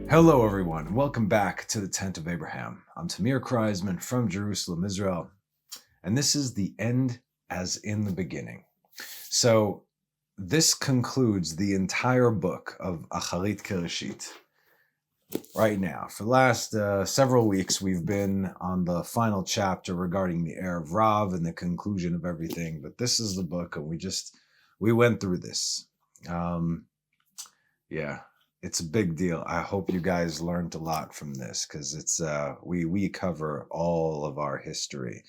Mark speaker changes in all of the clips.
Speaker 1: Hello, everyone. Welcome back to the Tent of Abraham. I'm Tamir Kreisman from Jerusalem, Israel, and this is the end as in the beginning. So this concludes the entire book of Acharit Kereshit. Right now, for the last several weeks, we've been on the final chapter regarding the heir of Rav and the conclusion of everything. But this is the book, and we went through this. It's a big deal. I hope you guys learned a lot from this because it's we cover all of our history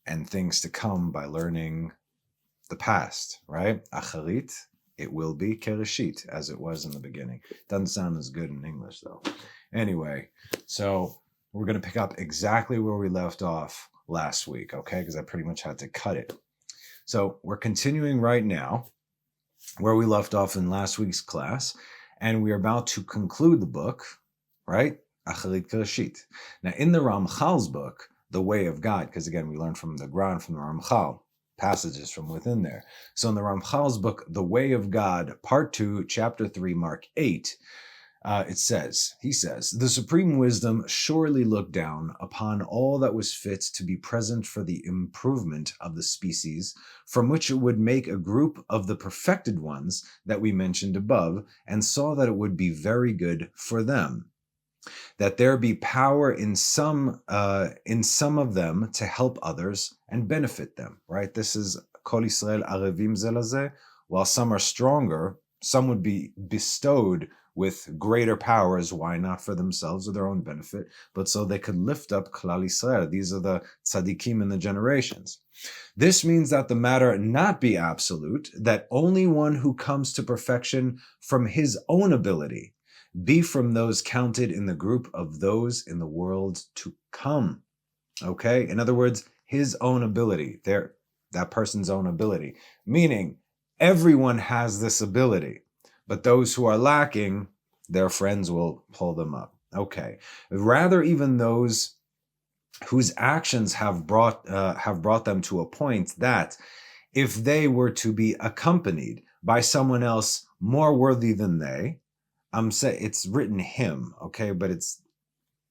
Speaker 1: and things to come by learning the past, right? Acharit, it will be Kereshit, as it was in the beginning. Doesn't sound as good in English, though. Anyway, so we're going to pick up exactly where we left off last week, okay? Because I pretty much had to cut it. So we're continuing right now where we left off in last week's class, and we're about to conclude the book, right? Acharit Kereshit. Now, in the Ramchal's book, The Way of God, because again, we learned from the Gran, from the Ramchal, passages from within there. So in the Ramchal's book, The Way of God, Part 2, Chapter 3, Mark 8, he says, the supreme wisdom surely looked down upon all that was fit to be present for the improvement of the species, from which it would make a group of the perfected ones that we mentioned above, and saw that it would be very good for them, that there be power in some of them to help others and benefit them, right? This is Kol Yisrael Arevim Ze Lazeh. While some are stronger, some would be bestowed with greater powers. Why not for themselves or their own benefit, but so they could lift up Klal Yisrael. These are the tzaddikim in the generations. This means that the matter not be absolute, that only one who comes to perfection from his own ability be from those counted in the group of those in the world to come. Okay? In other words, his own ability, that person's own ability. Meaning, everyone has this ability, but those who are lacking, their friends will pull them up. Okay. Rather, even those whose actions have brought them to a point that if they were to be accompanied by someone else more worthy than they, it's written him, okay, but it's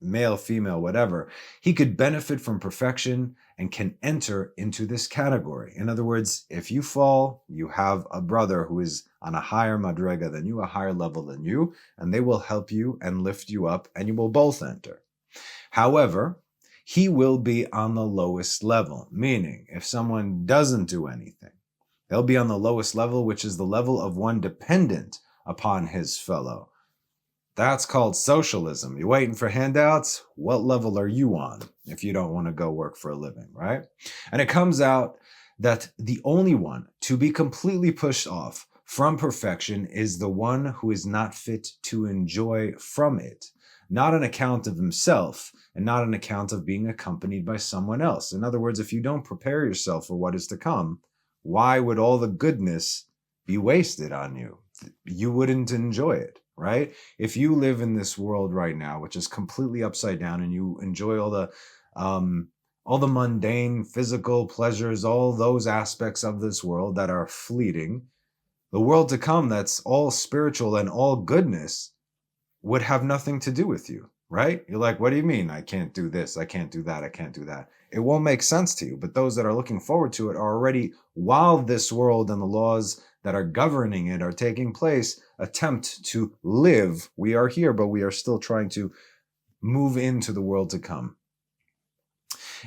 Speaker 1: male, female, whatever. He could benefit from perfection and can enter into this category. In other words, if you fall, you have a brother who is on a higher madrega than you, a higher level than you, and they will help you and lift you up, and you will both enter. However, he will be on the lowest level, meaning if someone doesn't do anything, they'll be on the lowest level, which is the level of one dependent upon his fellow. That's called socialism. You waiting for handouts? What level are you on if you don't want to go work for a living, right? And it comes out that the only one to be completely pushed off from perfection is the one who is not fit to enjoy from it, not on account of himself and not on account of being accompanied by someone else. In other words, if you don't prepare yourself for what is to come, why would all the goodness be wasted on you? You wouldn't enjoy it. Right? If you live in this world right now, which is completely upside down, and you enjoy all the mundane physical pleasures, all those aspects of this world that are fleeting, the world to come that's all spiritual and all goodness would have nothing to do with you, right? You're like, what do you mean? I can't do this. I can't do that. I can't do that. It won't make sense to you. But those that are looking forward to it are already, while this world and the laws that are governing it are taking place, attempt to live. We are here, but we are still trying to move into the world to come.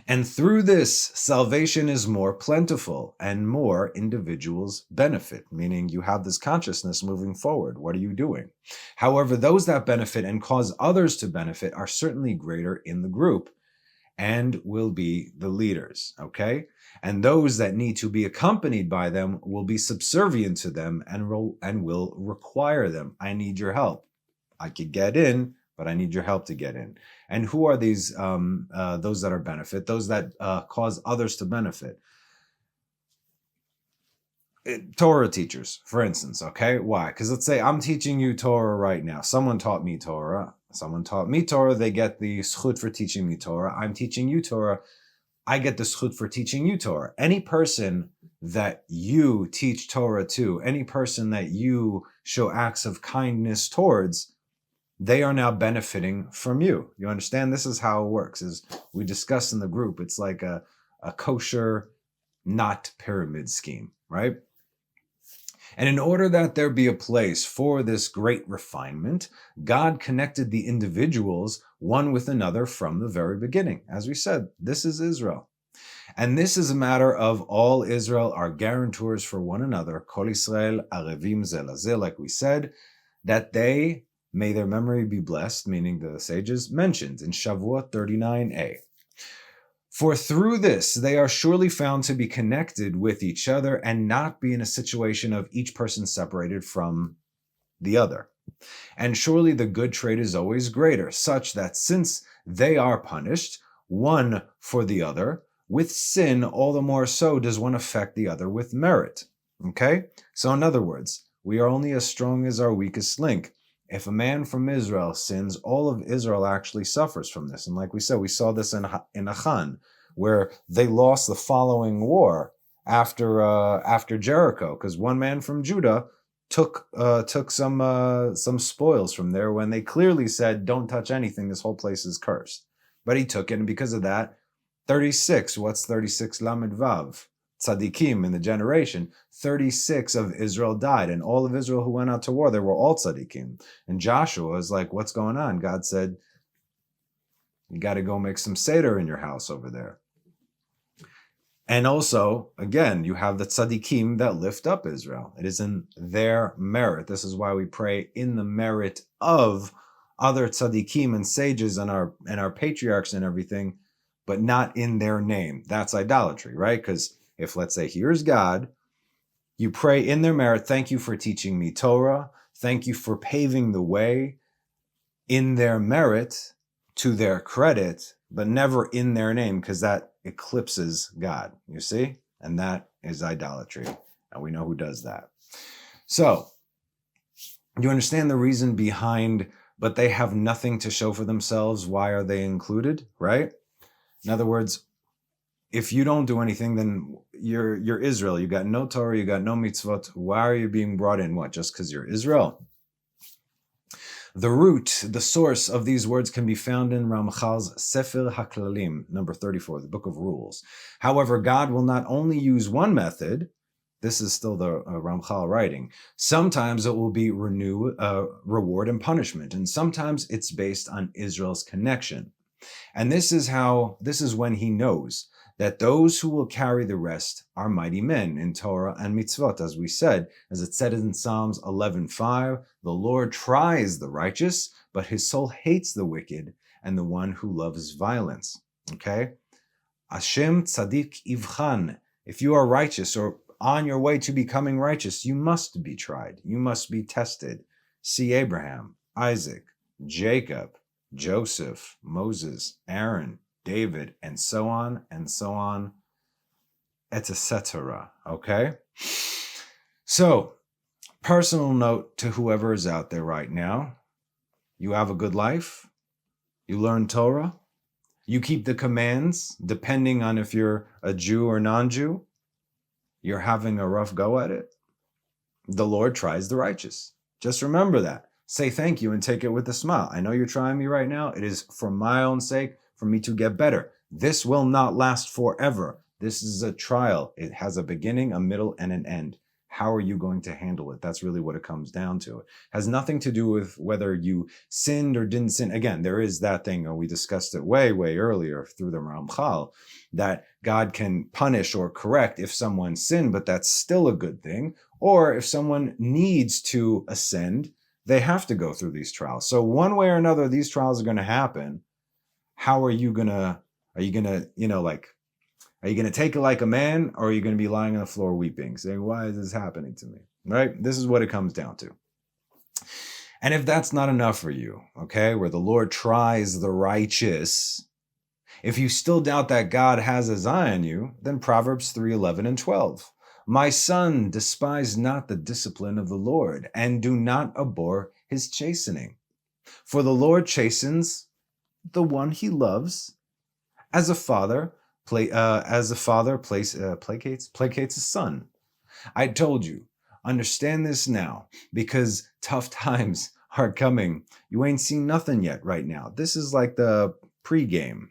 Speaker 1: And through this, salvation is more plentiful and more individuals benefit, meaning you have this consciousness moving forward. What are you doing? However, those that benefit and cause others to benefit are certainly greater in the group and will be the leaders, okay? And those that need to be accompanied by them will be subservient to them and will require them. I need your help. I could get in, but I need your help to get in. And who are these, those that are benefit, those that cause others to benefit? Torah teachers, for instance, okay? Why? Because let's say I'm teaching you Torah right now. Someone taught me Torah. They get the schut for teaching me Torah. I'm teaching you Torah. I get the schut for teaching you Torah. Any person that you teach Torah to, any person that you show acts of kindness towards, they are now benefiting from you. You understand? This is how it works. As we discussed in the group, it's like a kosher, not pyramid scheme, right? And in order that there be a place for this great refinement, God connected the individuals one with another from the very beginning. As we said, this is Israel. And this is a matter of all Israel are guarantors for one another, Kol Israel arevim ze lazeh, like we said, that they, may their memory be blessed, meaning the sages mentioned in Shavuot 39a. For through this they are surely found to be connected with each other and not be in a situation of each person separated from the other. And surely the good trait is always greater, such that since they are punished, one for the other, with sin, all the more so does one affect the other with merit. Okay? So in other words, we are only as strong as our weakest link. If a man from Israel sins, all of Israel actually suffers from this. And like we said, we saw this in Achan, where they lost the following war after Jericho, because one man from Judah took some spoils from there when they clearly said, don't touch anything, this whole place is cursed. But he took it, and because of that, 36, what's 36 Lamed Vav? Tzaddikim in the generation, 36 of Israel died, and all of Israel who went out to war, they were all tzaddikim. And Joshua was like, what's going on? God said, you got to go make some Seder in your house over there. And also, again, you have the tzaddikim that lift up Israel. It is in their merit. This is why we pray in the merit of other tzaddikim and sages and our patriarchs and everything, but not in their name. That's idolatry, right? Because if, let's say, here's God, you pray in their merit, thank you for teaching me Torah, thank you for paving the way in their merit, to their credit, but never in their name, because that eclipses God, you see? And that is idolatry. And we know who does that. So, you understand the reason behind, but they have nothing to show for themselves, why are they included, right? In other words, if you don't do anything, then you're Israel. You got no Torah, you got no mitzvot. Why are you being brought in? What, just because you're Israel? The root, the source of these words can be found in Ramchal's Sefer HaKlalim, number 34, the Book of Rules. However, God will not only use one method, this is still the Ramchal writing, sometimes it will be reward and punishment, and sometimes it's based on Israel's connection. And this is when he knows that those who will carry the rest are mighty men in Torah and mitzvot, as we said, as it said in Psalms 11:5, the Lord tries the righteous, but his soul hates the wicked and the one who loves violence. Okay? Hashem tzadik ivchan. If you are righteous or on your way to becoming righteous, you must be tried. You must be tested. See Abraham, Isaac, Jacob, Joseph, Moses, Aaron, David, and so on, etc. Okay? So, personal note to whoever is out there right now. You have a good life. You learn Torah. You keep the commands, depending on if you're a Jew or non-Jew. You're having a rough go at it. The Lord tries the righteous. Just remember that. Say thank you and take it with a smile. I know you're trying me right now. It is for my own sake, for me to get better. This will not last forever. This is a trial. It has a beginning, a middle, and an end. How are you going to handle it? That's really what it comes down to. It has nothing to do with whether you sinned or didn't sin. Again, there is that thing, and we discussed it way, way earlier through the Ramchal, that God can punish or correct if someone sinned, but that's still a good thing. Or if someone needs to ascend, they have to go through these trials. So one way or another, these trials are going to happen. How are you going to, are you going to take it like a man, or are you going to be lying on the floor weeping, saying, why is this happening to me? Right? This is what it comes down to. And if that's not enough for you, okay, where the Lord tries the righteous, if you still doubt that God has his eye on you, then Proverbs 3:11 and 12. My son, despise not the discipline of the Lord, and do not abhor his chastening. For the Lord chastens the one he loves, as a father placates his son. I told you, understand this now, because tough times are coming. You ain't seen nothing yet right now. This is like the pregame.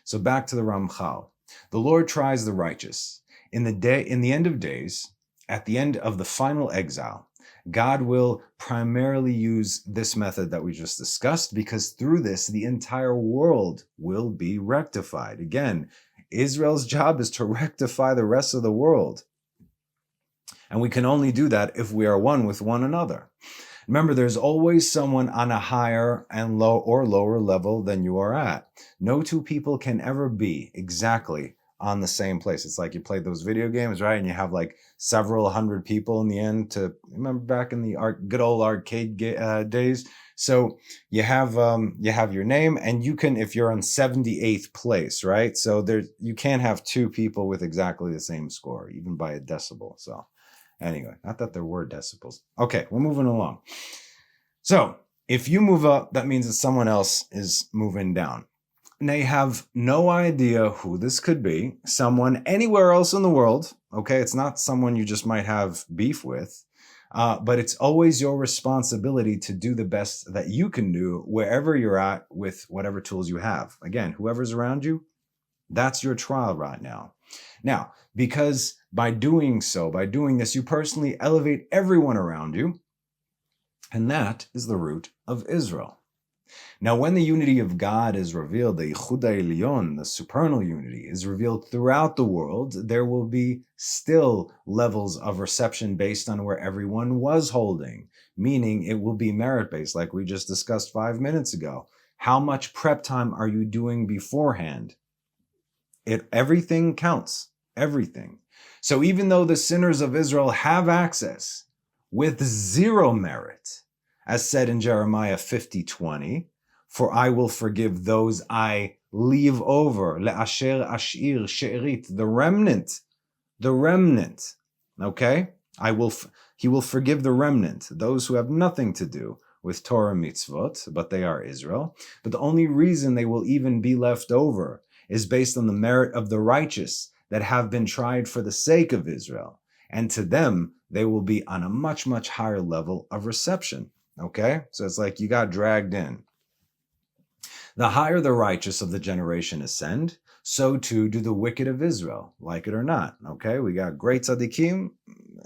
Speaker 1: So back to the Ramchal. The Lord tries the righteous. In the end of days, at the end of the final exile, God will primarily use this method that we just discussed, because through this, the entire world will be rectified. Again, Israel's job is to rectify the rest of the world. And we can only do that if we are one with one another. Remember, there's always someone on a higher and lower level than you are at. No two people can ever be exactly on the same place. It's like you play those video games, right? And you have like several hundred people in the end to remember back in the good old arcade days. So you have your name, and you can, if you're on 78th place, right? So you can't have two people with exactly the same score, even by a decibel. So anyway, not that there were decibels. Okay, we're moving along. So if you move up, that means that someone else is moving down. And they have no idea who this could be. Someone anywhere else in the world. Okay, it's not someone you just might have beef with. But it's always your responsibility to do the best that you can do wherever you're at with whatever tools you have. Again, whoever's around you, that's your trial right now. Now, because by doing this, you personally elevate everyone around you. And that is the root of Israel. Now, when the unity of God is revealed, the Yichud Elyon, the supernal unity, is revealed throughout the world, there will be still levels of reception based on where everyone was holding, meaning it will be merit-based, like we just discussed 5 minutes ago. How much prep time are you doing beforehand? Everything counts, everything. So even though the sinners of Israel have access with zero merit, as said in Jeremiah 50:20, for I will forgive those I leave over, le'asher ashir she'erit, the remnant, okay? He will forgive the remnant, those who have nothing to do with Torah mitzvot, but they are Israel. But the only reason they will even be left over is based on the merit of the righteous that have been tried for the sake of Israel. And to them, they will be on a much, much higher level of reception. Okay? So it's like you got dragged in. The higher the righteous of the generation ascend, so too do the wicked of Israel, like it or not. Okay? We got great tzaddikim,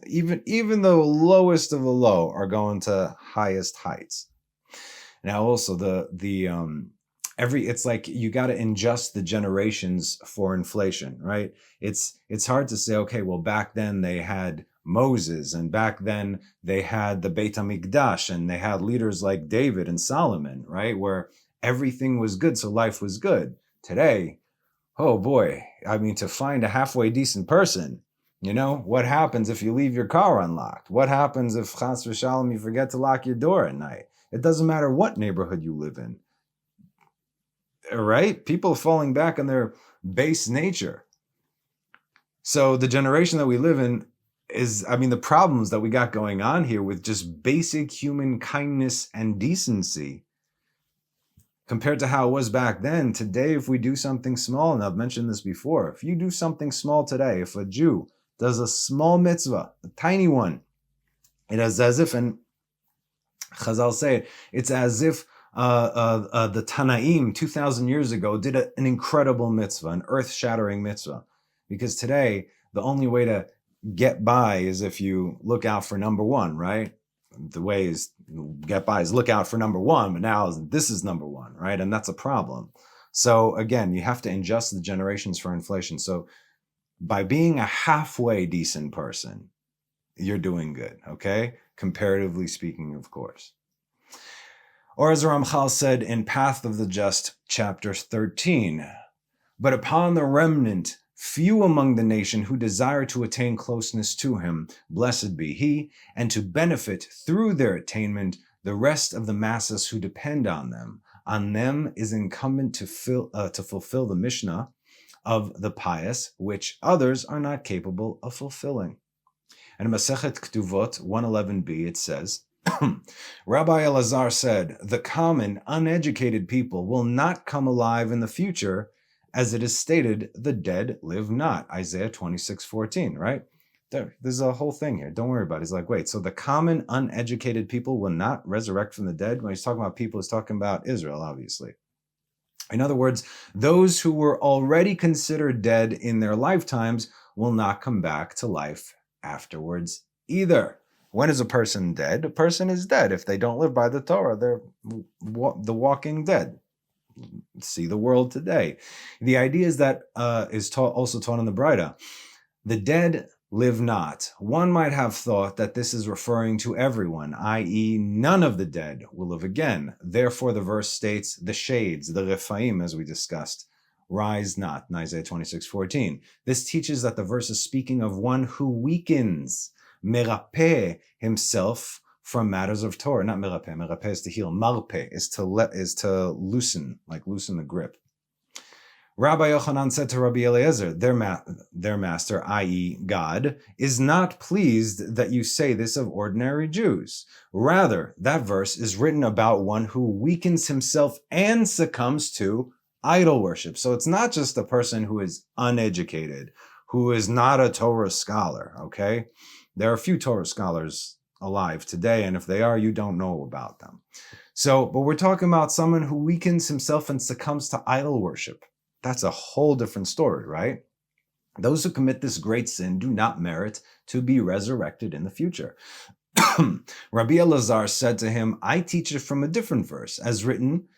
Speaker 1: even the lowest of the low are going to highest heights. Now also it's like you got to adjust the generations for inflation, right? It's hard to say, okay, well, back then they had Moses, and back then they had the Beit HaMikdash, and they had leaders like David and Solomon, right? Where everything was good, so life was good. Today, oh boy, I mean, to find a halfway decent person, what happens if you leave your car unlocked? What happens if, chas v'shalom, you forget to lock your door at night? It doesn't matter what neighborhood you live in. Right? People falling back on their base nature. So the generation that we live in the problems that we got going on here with just basic human kindness and decency compared to how it was back then. Today, if we do something small, and I've mentioned this before, if you do something small today, if a Jew does a small mitzvah, a tiny one, it is as if, and Chazal say it's as if the Tanaim 2,000 years ago did an incredible mitzvah, an earth-shattering mitzvah. Because today, the only way to get by is if you look out for number one, right? The way is get by is look out for number one, but now this is number one, right? And that's a problem. So again, you have to adjust the generations for inflation. So by being a halfway decent person, you're doing good, okay? Comparatively speaking, of course. Or as Ramchal said in Path of the Just, chapter 13, but upon the remnant, few among the nation who desire to attain closeness to him, blessed be he, and to benefit through their attainment the rest of the masses who depend on them. On them is incumbent to fulfill the Mishnah of the pious, which others are not capable of fulfilling. And in Masechet Ketuvot 111b, it says, Rabbi Elazar said, the common, uneducated people will not come alive in the future, as it is stated, the dead live not. Isaiah 26:14, right? There's a whole thing here. Don't worry about it. He's like, wait, so the common uneducated people will not resurrect from the dead? When he's talking about people, he's talking about Israel, obviously. In other words, those who were already considered dead in their lifetimes will not come back to life afterwards either. When is a person dead? A person is dead. If they don't live by the Torah, they're the walking dead. See the world today. The idea is that is also taught in the Brida. The dead live not. One might have thought that this is referring to everyone, i.e., none of the dead will live again. Therefore, the verse states, the shades, the Rephaim, as we discussed, rise not, in Isaiah 26:14. This teaches that the verse is speaking of one who weakens, merapeh, himself from matters of Torah. Not merapeh, merapeh is to heal. Marpeh is to loosen, like loosen the grip. Rabbi Yochanan said to Rabbi Eliezer, their master, i.e. God, is not pleased that you say this of ordinary Jews. Rather, that verse is written about one who weakens himself and succumbs to idol worship. So it's not just a person who is uneducated, who is not a Torah scholar, okay? There are a few Torah scholars alive today, and if they are, you don't know about them. But we're talking about someone who weakens himself and succumbs to idol worship. That's a whole different story, right? Those who commit this great sin do not merit to be resurrected in the future. Rabbi Elazar said to him, I teach it from a different verse, as written,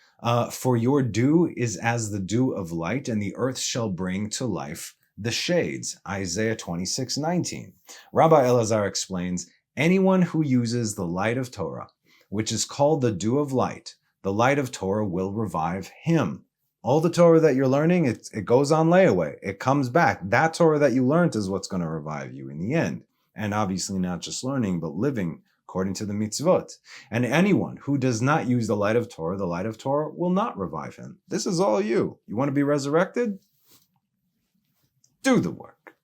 Speaker 1: for your dew is as the dew of light, and the earth shall bring to life the shades. Isaiah 26:19. Rabbi Elazar explains, anyone who uses the light of Torah, which is called the dew of light, the light of Torah will revive him. All the Torah that you're learning, it goes on layaway. It comes back. That Torah that you learned is what's going to revive you in the end. And obviously not just learning, but living according to the mitzvot. And anyone who does not use the light of Torah will not revive him. This is all you. You want to be resurrected? Do the work.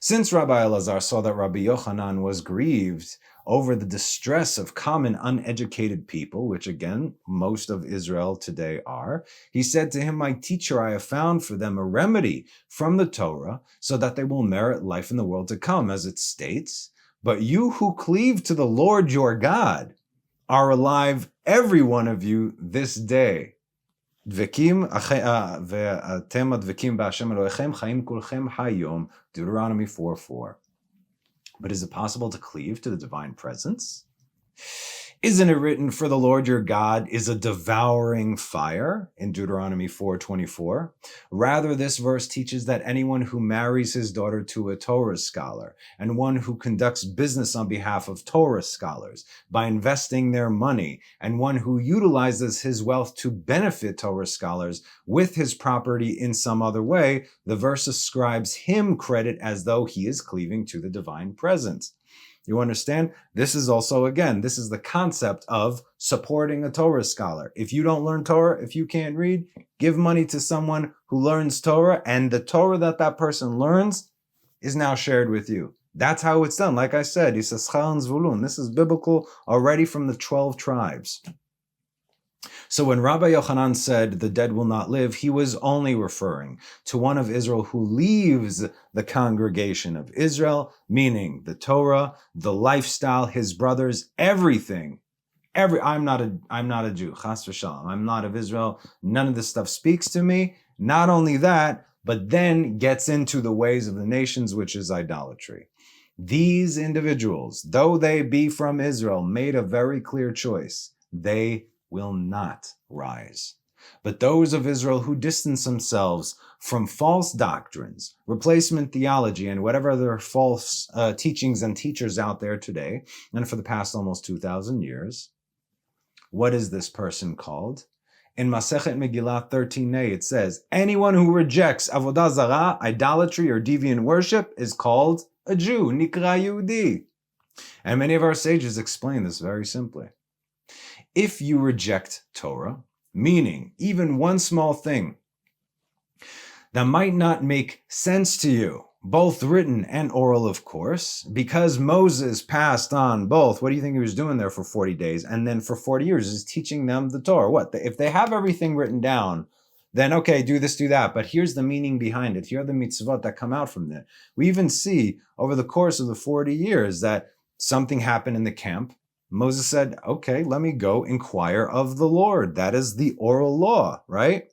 Speaker 1: Since Rabbi Elazar saw that Rabbi Yochanan was grieved over the distress of common uneducated people, which again, most of Israel today are, he said to him, my teacher, I have found for them a remedy from the Torah so that they will merit life in the world to come, as it states, but you who cleave to the Lord your God are alive, every one of you, this day. Deuteronomy 4:4. But is it possible to cleave to the divine presence? Isn't it written, for the Lord your God is a devouring fire in Deuteronomy 4:24? Rather, this verse teaches that anyone who marries his daughter to a Torah scholar and one who conducts business on behalf of Torah scholars by investing their money and one who utilizes his wealth to benefit Torah scholars with his property in some other way, the verse ascribes him credit as though he is cleaving to the divine presence. You understand? This is also, again, this is the concept of supporting a Torah scholar. If you don't learn Torah, if you can't read, give money to someone who learns Torah, and the Torah that person learns is now shared with you. That's how it's done. Like I said, Yisachar and Zvulun. This is biblical already from the 12 tribes. So when Rabbi Yochanan said the dead will not live, he was only referring to one of Israel who leaves the congregation of Israel, meaning the Torah, the lifestyle, his brothers, everything. I'm not a Jew, chas v'shalom. I'm not of Israel. None of this stuff speaks to me. Not only that, but then gets into the ways of the nations, which is idolatry. These individuals, though they be from Israel, made a very clear choice. They will not rise. But those of Israel who distance themselves from false doctrines, replacement theology, and whatever other false teachings and teachers out there today, and for the past almost 2,000 years, what is this person called? In Masechet Megillah 13a, it says, anyone who rejects avodah zarah, idolatry, or deviant worship is called a Jew, nikra Yehudi. And many of our sages explain this very simply. If you reject Torah, meaning even one small thing that might not make sense to you, both written and oral, of course, because Moses passed on both. What do you think he was doing there for 40 days? And then for 40 years is teaching them the Torah. What? If they have everything written down, then okay, do this, do that. But here's the meaning behind it. Here are the mitzvot that come out from that. We even see over the course of the 40 years that something happened in the camp. Moses said, okay, let me go inquire of the Lord. That is the oral law, right?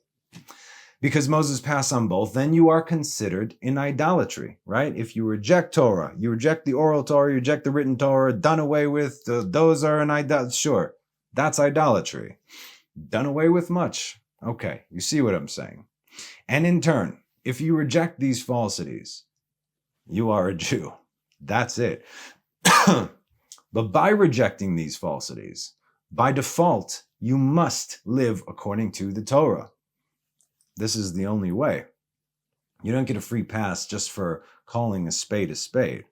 Speaker 1: Because Moses passed on both, then you are considered in idolatry, right? If you reject Torah, you reject the oral Torah, you reject the written Torah, done away with, those are an idolatry. Sure, that's idolatry. Done away with much. Okay, you see what I'm saying. And in turn, if you reject these falsities, you are a Jew. That's it. But by rejecting these falsities, by default, you must live according to the Torah. This is the only way. You don't get a free pass just for calling a spade a spade.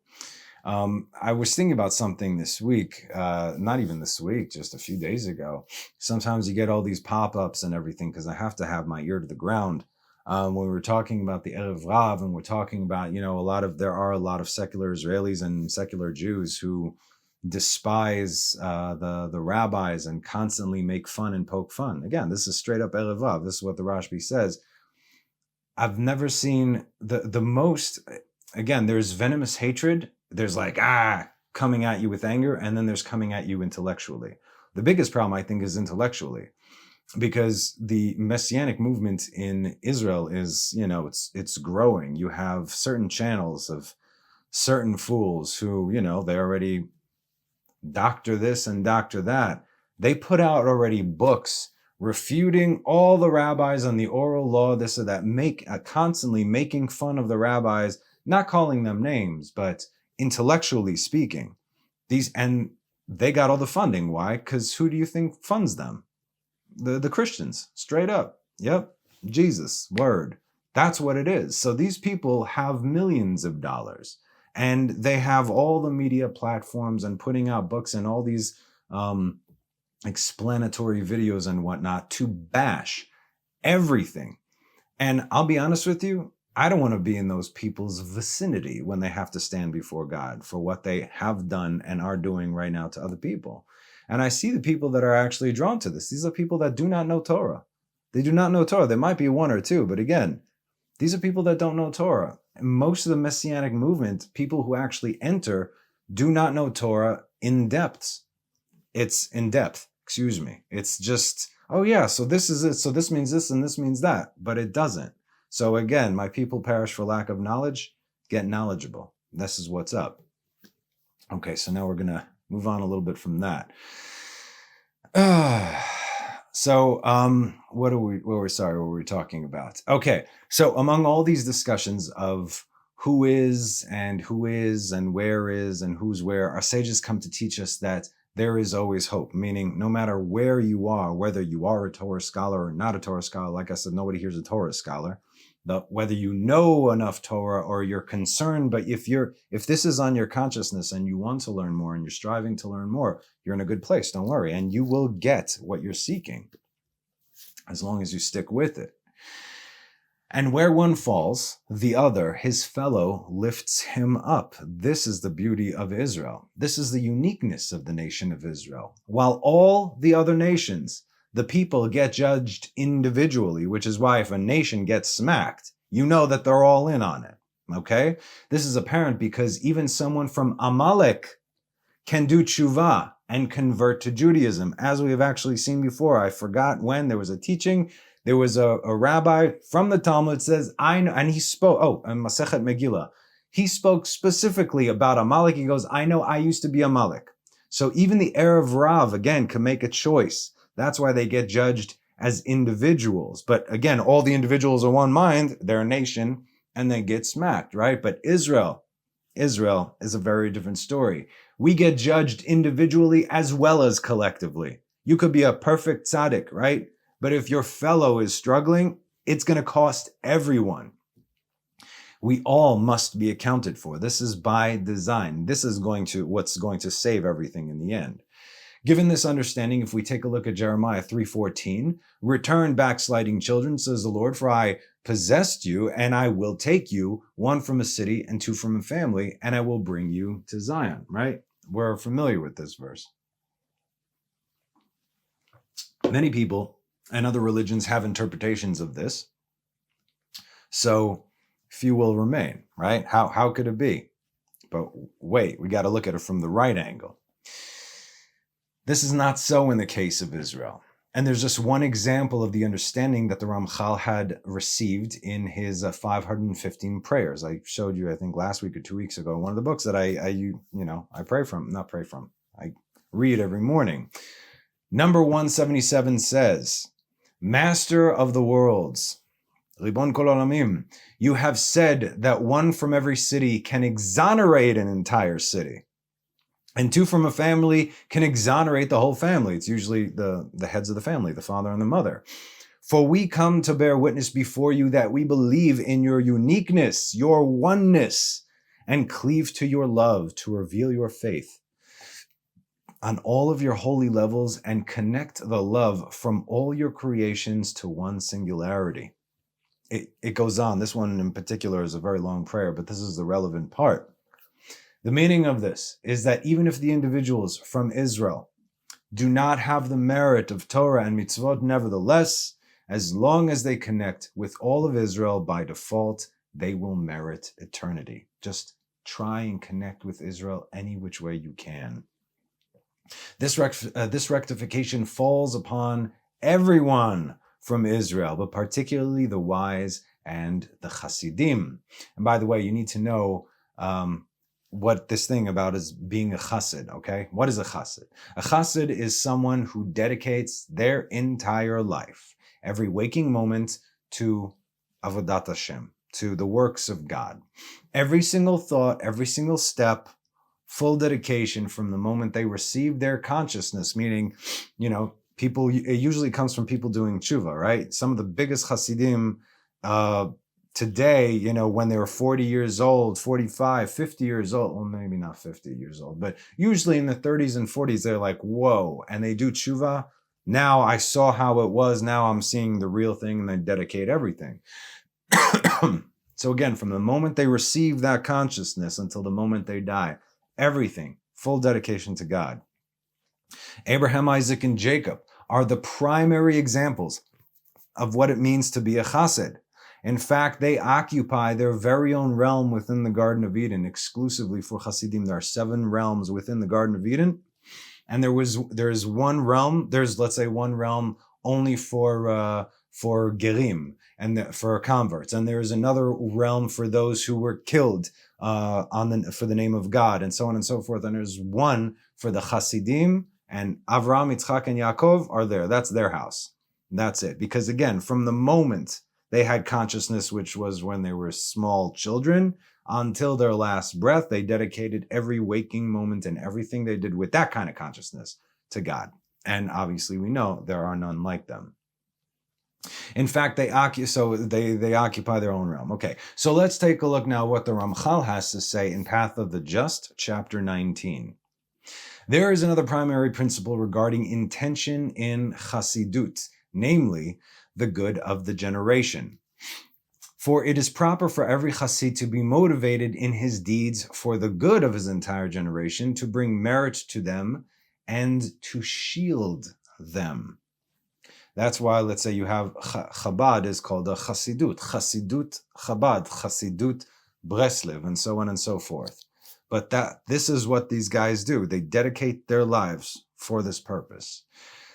Speaker 1: I was thinking about something this week, not even this week, just a few days ago. Sometimes you get all these pop-ups and everything because I have to have my ear to the ground. When we were talking about the Erev Rav and we're talking about, there are a lot of secular Israelis and secular Jews who despise the rabbis and constantly make fun and poke fun. Again, this is straight up Erev Rav. This is what the Rashbi says. I've never seen the most, again, there's venomous hatred. There's like, coming at you with anger, and then there's coming at you intellectually. The biggest problem, I think, is intellectually, because the Messianic movement in Israel is, it's growing. You have certain channels of certain fools who, they already doctor this and doctor that. They put out already books refuting all the rabbis on the oral law, this or that, constantly making fun of the rabbis, not calling them names, but intellectually speaking. And they got all the funding. Why? Because who do you think funds them? The Christians, straight up. Yep, Jesus, word. That's what it is. So these people have millions of dollars, and they have all the media platforms and putting out books and all these explanatory videos and whatnot to bash everything. And I'll be honest with you, I don't want to be in those people's vicinity when they have to stand before God for what they have done and are doing right now to other people. And I see the people that are actually drawn to this. These are people that do not know Torah. They do not know Torah. There might be one or two, but again, these are people that don't know Torah. Most of the Messianic movement, people who actually enter, do not know Torah in depth. It's in depth, excuse me. It's just, oh yeah, so this is it. So this means this and this means that, but it doesn't. So again, my people perish for lack of knowledge. Get knowledgeable. This is what's up. Okay, so now we're going to move on a little bit from that. What were we talking about? Okay, so among all these discussions of who is and where is and who's where, our sages come to teach us that there is always hope, meaning no matter where you are, whether you are a Torah scholar or not a Torah scholar, like I said, nobody here's a Torah scholar, whether you know enough Torah or you're concerned, but if this is on your consciousness and you want to learn more and you're striving to learn more, you're in a good place, don't worry, and you will get what you're seeking as long as you stick with it. And where one falls, the other, his fellow, lifts him up. This is the beauty of Israel. This is the uniqueness of the nation of Israel. While all the other nations, the people get judged individually, which is why if a nation gets smacked, you know that they're all in on it. Okay? This is apparent because even someone from Amalek can do tshuva and convert to Judaism, as we have actually seen before. I forgot when there was a teaching. There was a rabbi from the Talmud says, I know, and he spoke, in Masechet Megillah, he spoke specifically about Amalek. He goes, I know I used to be Amalek. So even the Erev Rav, again, can make a choice. That's why they get judged as individuals. But again, all the individuals are one mind, they're a nation, and they get smacked, right? But Israel is a very different story. We get judged individually as well as collectively. You could be a perfect tzaddik, right? But if your fellow is struggling, it's going to cost everyone. We all must be accounted for. This is by design. This is what's going to save everything in the end. Given this understanding, if we take a look at Jeremiah 3:14, return backsliding children, says the Lord, for I possessed you, and I will take you, one from a city and two from a family, and I will bring you to Zion, right? We're familiar with this verse. Many people And other religions have interpretations of this. So few will remain, right? How could it be? But wait, we got to look at it from the right angle. This is not so in the case of Israel. And there's just one example of the understanding that the Ramchal had received in his 515 prayers. I showed you, I think last week or 2 weeks ago, one of the books that I read every morning. Number 177 says, Master of the worlds, Ribon Kol Olamim, you have said that one from every city can exonerate an entire city, and two from a family can exonerate the whole family. It's usually the heads of the family, the father and the mother. For we come to bear witness before you that we believe in your uniqueness, your oneness, and cleave to your love to reveal your faith on all of your holy levels and connect the love from all your creations to one singularity. It goes on. This one in particular is a very long prayer, but this is the relevant part. The meaning of this is that even if the individuals from Israel do not have the merit of Torah and mitzvot, nevertheless, as long as they connect with all of Israel by default, they will merit eternity. Just try and connect with Israel any which way you can. This rectification falls upon everyone from Israel, but particularly the wise and the hasidim. And by the way, you need to know what this thing about is being a chassid, okay? What is a chassid? A chassid is someone who dedicates their entire life, every waking moment, to avodat Hashem, to the works of God. Every single thought, every single step, full dedication from the moment they receive their consciousness, meaning, people, it usually comes from people doing tshuva, right? Some of the biggest hasidim today, when they were 40 years old, 45, 50 years old, well, maybe not 50 years old, but usually in the 30s and 40s, they're like, whoa, and they do tshuva. Now I saw how it was. Now I'm seeing the real thing, and they dedicate everything. So again, from the moment they receive that consciousness until the moment they die, everything, full dedication to God. Abraham, Isaac, and Jacob are the primary examples of what it means to be a chassid. In fact, they occupy their very own realm within the Garden of Eden, exclusively for Hasidim. There are 7 realms within the Garden of Eden, and there's one realm. There's, let's say, one realm only for gerim and for converts, and there's another realm for those who were killed for the name of God, and so on and so forth. And there's one for the Hasidim, and Avraham, Yitzchak, and Yaakov are there. That's their house. That's it. Because again, from the moment they had consciousness, which was when they were small children, until their last breath, they dedicated every waking moment and everything they did with that kind of consciousness to God. And obviously we know there are none like them. In fact, they occupy their own realm. Okay, so let's take a look now what the Ramchal has to say in Path of the Just, chapter 19. There is another primary principle regarding intention in Chassidut, namely, the good of the generation. For it is proper for every chassid to be motivated in his deeds for the good of his entire generation, to bring merit to them and to shield them. That's why, let's say, you have Chabad is called a Chassidut Chabad, Chassidut Breslev, and so on and so forth. But this is what these guys do. They dedicate their lives for this purpose.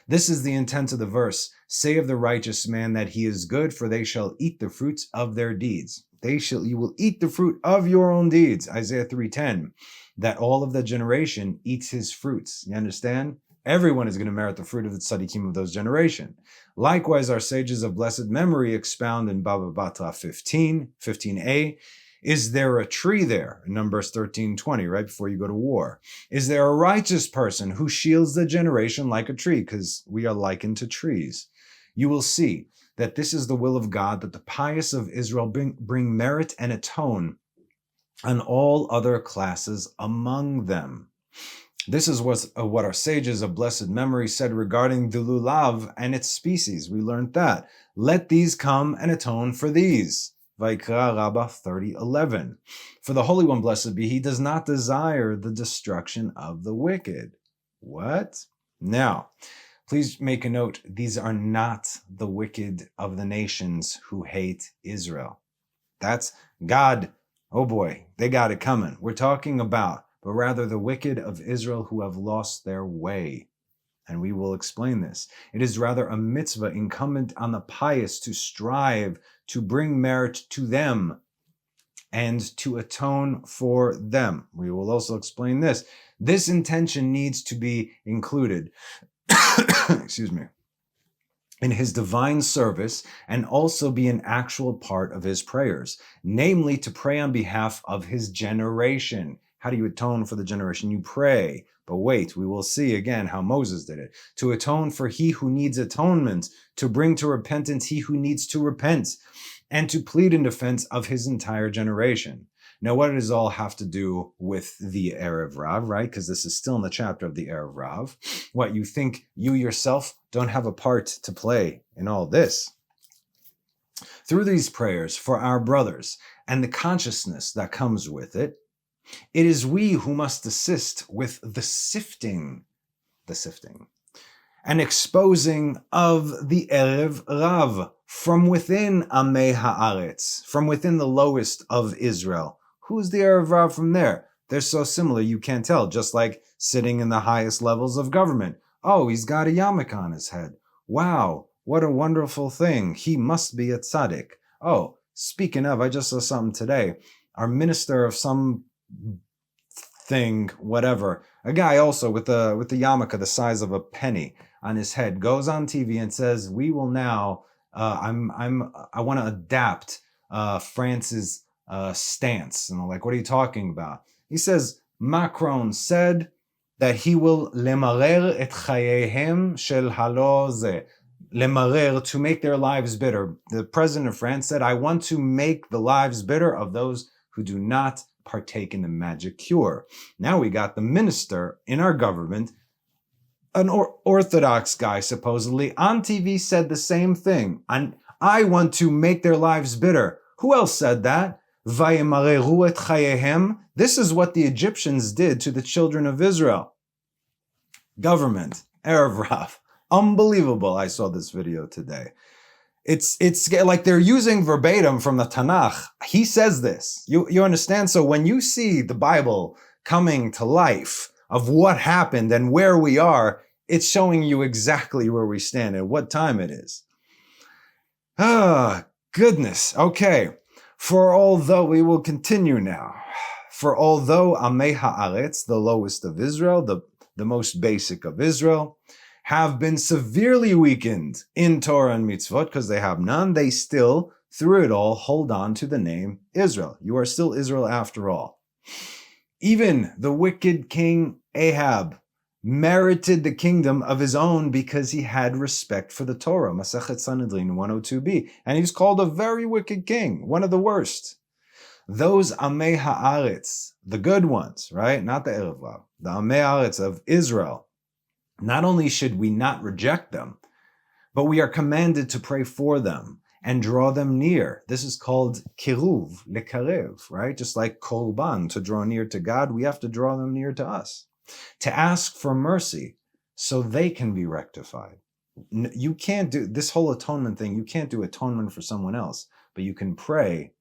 Speaker 1: This is the intent of the verse. Say of the righteous man that he is good, for they shall eat the fruits of their deeds. You will eat the fruit of your own deeds. Isaiah 3:10. That all of the generation eats his fruits. You understand? Everyone is going to merit the fruit of the tzaddikim of those generation. Likewise, our sages of blessed memory expound in Baba Batra 15a. Is there a tree there? Numbers 13:20, right before you go to war. Is there a righteous person who shields the generation like a tree? Because we are likened to trees. You will see that this is the will of God, that the pious of Israel bring merit and atone on all other classes among them. This is what our sages of blessed memory said regarding the lulav and its species. We learned that. Let these come and atone for these. Vaikra Rabbah 30:11. For the Holy One, blessed be He, does not desire the destruction of the wicked. What? Now, Please make a note, these are not the wicked of the nations who hate Israel. That's God. Oh boy, they got it coming. We're talking about, but rather the wicked of Israel who have lost their way. And we will explain this. It is rather a mitzvah incumbent on the pious to strive to bring merit to them and to atone for them. We will also explain this. This intention needs to be included excuse me, in his divine service and also be an actual part of his prayers, namely to pray on behalf of his generation. How do you atone for the generation? You pray. But wait, we will see again how Moses did it. To atone for he who needs atonement, to bring to repentance he who needs to repent, and to plead in defense of his entire generation. Now, what does all have to do with the Erev Rav, right? Because this is still in the chapter of the Erev Rav. What, you think you yourself don't have a part to play in all this? Through these prayers for our brothers and the consciousness that comes with it, it is we who must assist with the sifting, and exposing of the Erev Rav from within Amei Haaretz, from within the lowest of Israel. Who's the Erev Rav from there? They're so similar you can't tell, just like sitting in the highest levels of government. Oh, he's got a yarmulke on his head. Wow, what a wonderful thing. He must be a tzaddik. Oh, speaking of, I just saw something today. Our minister of some thing, whatever, a guy also with the yarmulke the size of a penny on his head, goes on TV and says, "We will now. I want to adapt France's stance." And I'm like, "What are you talking about?" He says, "Macron said that he will lemarer et chayehem shel halo ze." Lemarer, to make their lives bitter. The president of France said, "I want to make the lives bitter of those who do not partake in the magic cure." Now we got the minister in our government, an Orthodox guy supposedly, on TV said the same thing. And I want to make their lives bitter. Who else said that? Vayemareru et chayehem. This is what the Egyptians did to the children of Israel. Government, Erev Rav. Unbelievable. I saw this video today. It's like they're using verbatim from the Tanakh. He says this. You understand? So when you see the Bible coming to life of what happened and where we are, it's showing you exactly where we stand and what time it is. Ah, goodness. Okay. For although we will continue now. For although Amei Haaretz, the lowest of Israel, the most basic of Israel, have been severely weakened in Torah and mitzvot because they have none, they still, through it all, hold on to the name Israel. You are still Israel after all. Even the wicked king Ahab merited the kingdom of his own because he had respect for the Torah. Masechet Sanhedrin 102b. And he's called a very wicked king, one of the worst. Those Amei Haaretz, the good ones, right? Not the Erev Rav, the Amei Haaretz of Israel. Not only should we not reject them, but we are commanded to pray for them and draw them near. This is called kiruv, lekarev, right? Just like korban, to draw near to God, we have to draw them near to us. To ask for mercy so they can be rectified. You can't do this whole atonement thing. You can't do atonement for someone else, but you can pray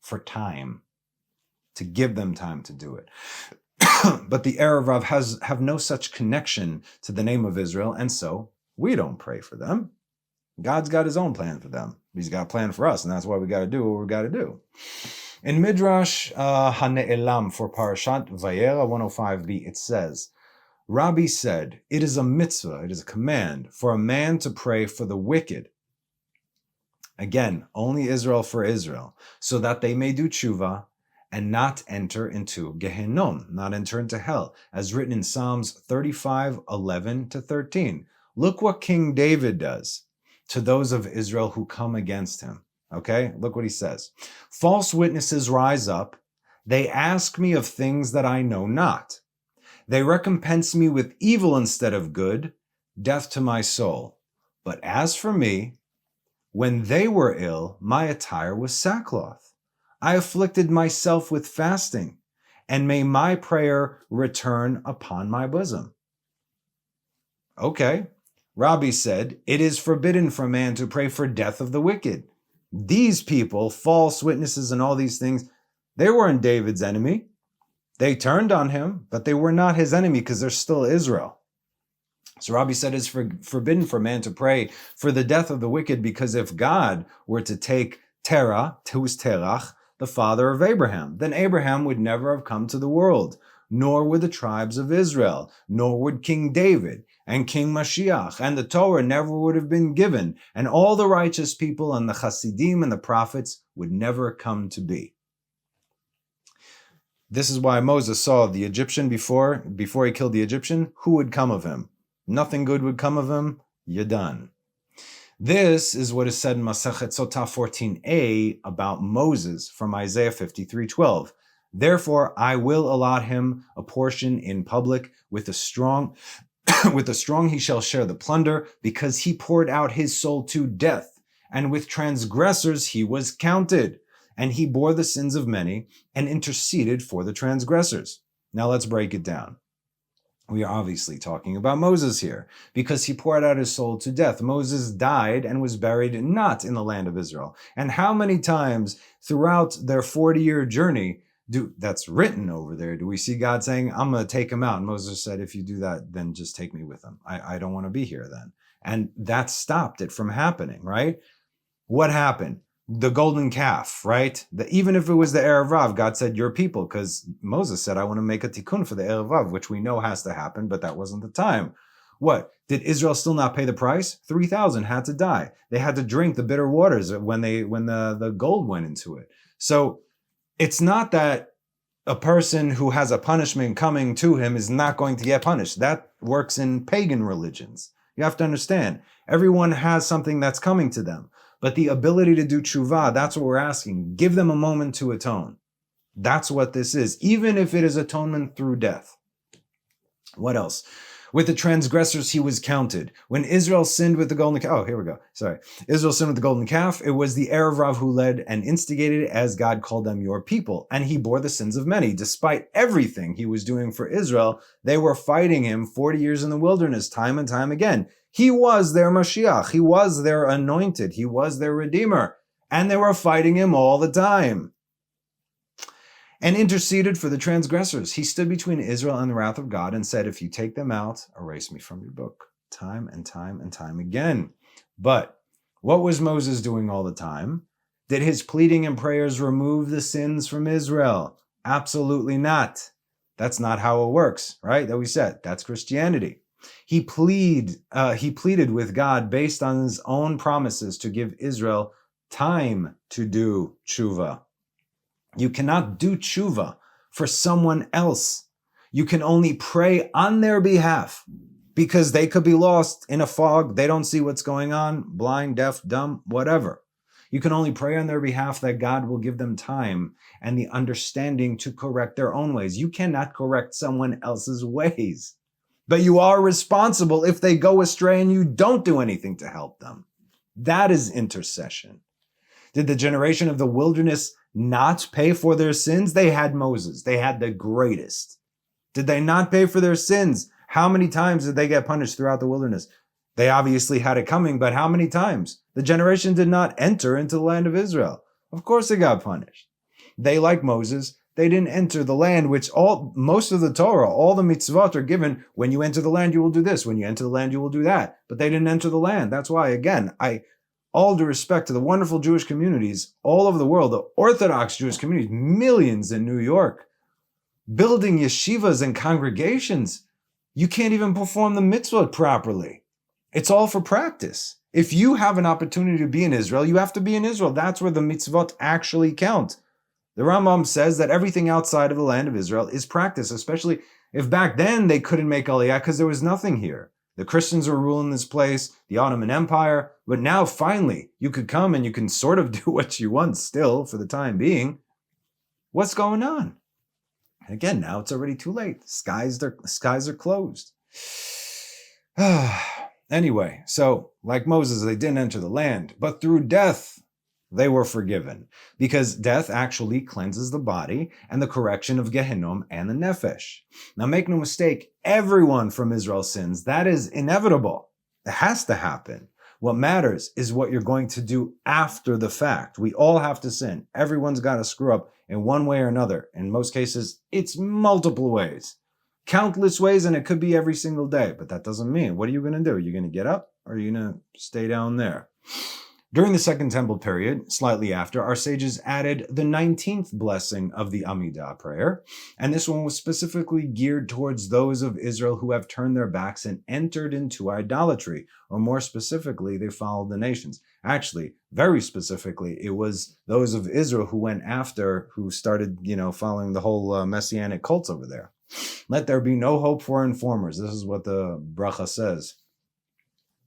Speaker 1: for time, to give them time to do it. But the Erev Rav have no such connection to the name of Israel, and so we don't pray for them. God's got his own plan for them. He's got a plan for us, and that's why we got to do what we got to do. In Midrash HaNe'elam for Parashat Vayera 105b, it says, Rabbi said, it is a mitzvah, it is a command for a man to pray for the wicked. Again, only Israel for Israel, so that they may do tshuva and not enter into Gehenom, not enter into hell, as written in Psalms 35, 11 to 13. Look what King David does to those of Israel who come against him. Okay, look what he says. False witnesses rise up. They ask me of things that I know not. They recompense me with evil instead of good, death to my soul. But as for me, when they were ill, my attire was sackcloth. I afflicted myself with fasting, and may my prayer return upon my bosom. Okay. Rabbi said, it is forbidden for a man to pray for death of the wicked. These people, false witnesses and all these things, they weren't David's enemy. They turned on him, but they were not his enemy because they're still Israel. So Rabbi said it's forbidden for man to pray for the death of the wicked, because if God were to take Terah, who's Terach, the father of Abraham, then Abraham would never have come to the world, nor would the tribes of Israel, nor would King David and King Mashiach, and the Torah never would have been given, and all the righteous people and the hasidim and the prophets would never come to be. This is why Moses saw the Egyptian before he killed the Egyptian. Who would come of him? Nothing good would come of him. You're done. This is what is said in Masechet Sotah 14a about Moses from Isaiah 53:12. Therefore, I will allot him a portion in public with the strong. With the strong he shall share the plunder, because he poured out his soul to death, and with transgressors he was counted. And he bore the sins of many and interceded for the transgressors. Now let's break it down. We are obviously talking about Moses here, because he poured out his soul to death. Moses died and was buried not in the land of Israel. And how many times throughout their 40-year journey that's written over there, do we see God saying, I'm going to take him out? And Moses said, if you do that, then just take me with him. I don't want to be here then. And that stopped it from happening, right? What happened? The golden calf, right? Even if it was the Erev Rav, God said, your people, because Moses said, I want to make a tikkun for the Erev Rav, which we know has to happen, but that wasn't the time. What? Did Israel still not pay the price? 3,000 had to die. They had to drink the bitter waters when the gold went into it. So it's not that a person who has a punishment coming to him is not going to get punished. That works in pagan religions. You have to understand, everyone has something that's coming to them. But the ability to do tshuva, that's what we're asking. Give them a moment to atone. That's what this is, even if it is atonement through death. What else? With the transgressors, he was counted. When Israel sinned with the golden calf, Israel sinned with the golden calf, it was the Erev Rav who led and instigated, as God called them your people. And he bore the sins of many. Despite everything he was doing for Israel, they were fighting him 40 years in the wilderness, time and time again. He was their Mashiach. He was their anointed. He was their Redeemer. And they were fighting him all the time. And interceded for the transgressors. He stood between Israel and the wrath of God and said, if you take them out, erase me from your book. Time and time and time again. But what was Moses doing all the time? Did his pleading and prayers remove the sins from Israel? Absolutely not. That's not how it works, right? That we said. That's Christianity. He pleaded with God based on his own promises to give Israel time to do tshuva. You cannot do tshuva for someone else. You can only pray on their behalf, because they could be lost in a fog. They don't see what's going on, blind, deaf, dumb, whatever. You can only pray on their behalf that God will give them time and the understanding to correct their own ways. You cannot correct someone else's ways, but you are responsible if they go astray and you don't do anything to help them. That is intercession. Did the generation of the wilderness not pay for their sins? They had Moses. They had the greatest. Did they not pay for their sins? How many times did they get punished throughout the wilderness? They obviously had it coming, but how many times? The generation did not enter into the land of Israel. Of course they got punished. They, like Moses, they didn't enter the land, which most of the Torah, all the mitzvot are given. When you enter the land, you will do this. When you enter the land, you will do that. But they didn't enter the land. That's why, again, all due respect to the wonderful Jewish communities all over the world, the Orthodox Jewish communities, millions in New York, building yeshivas and congregations, you can't even perform the mitzvot properly. It's all for practice. If you have an opportunity to be in Israel, you have to be in Israel. That's where the mitzvot actually count. The Rambam says that everything outside of the land of Israel is practice, especially if back then they couldn't make Aliyah because there was nothing here. The Christians were ruling this place, the Ottoman Empire, but now finally you could come and you can sort of do what you want still for the time being. What's going on? Again, now it's already too late. Skies are closed. Anyway, so like Moses, they didn't enter the land, but through death, they were forgiven, because death actually cleanses the body and the correction of Gehenom and the Nefesh. Now make no mistake, everyone from Israel sins. That is inevitable. It has to happen. What matters is what you're going to do after the fact. We all have to sin. Everyone's got to screw up in one way or another. In most cases, it's multiple ways. Countless ways, and it could be every single day. But that doesn't mean, what are you going to do? Are you going to get up, or are you going to stay down there? During the Second Temple period, slightly after, our sages added the 19th blessing of the Amidah prayer, and this one was specifically geared towards those of Israel who have turned their backs and entered into idolatry, or more specifically, they followed the nations. Actually, very specifically, it was those of Israel who went after, who started, following the whole messianic cults over there. Let there be no hope for informers. This is what the bracha says.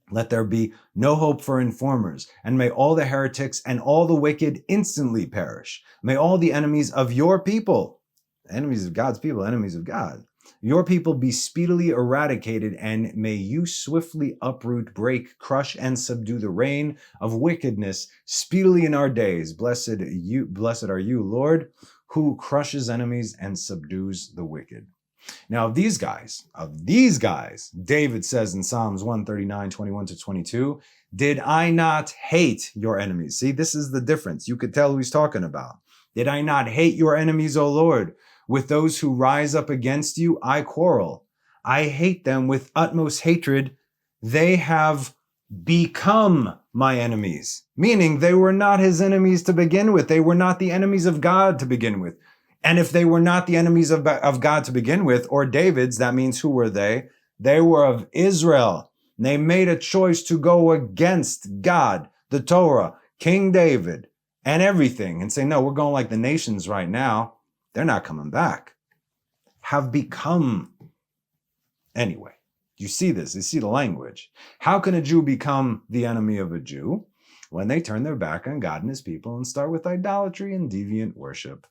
Speaker 1: Let there be no hope for informers, and may all the heretics and all the wicked instantly perish. May all the enemies of your people, enemies of God's people, enemies of God, your people be speedily eradicated, and may you swiftly uproot, break, crush, and subdue the reign of wickedness speedily in our days. Blessed are you, Lord, who crushes enemies and subdues the wicked. Now, of these guys, David says in Psalms 139, 21 to 22, did I not hate your enemies? See, this is the difference. You could tell who he's talking about. Did I not hate your enemies, O Lord? With those who rise up against you, I quarrel. I hate them with utmost hatred. They have become my enemies. Meaning they were not his enemies to begin with. They were not the enemies of God to begin with. And if they were not the enemies of God to begin with, or David's, that means who were they? They were of Israel. They made a choice to go against God, the Torah, King David, and everything, and say, no, we're going like the nations right now. They're not coming back. Have become. Anyway, you see this. You see the language. How can a Jew become the enemy of a Jew? When they turn their back on God and his people and start with idolatry and deviant worship.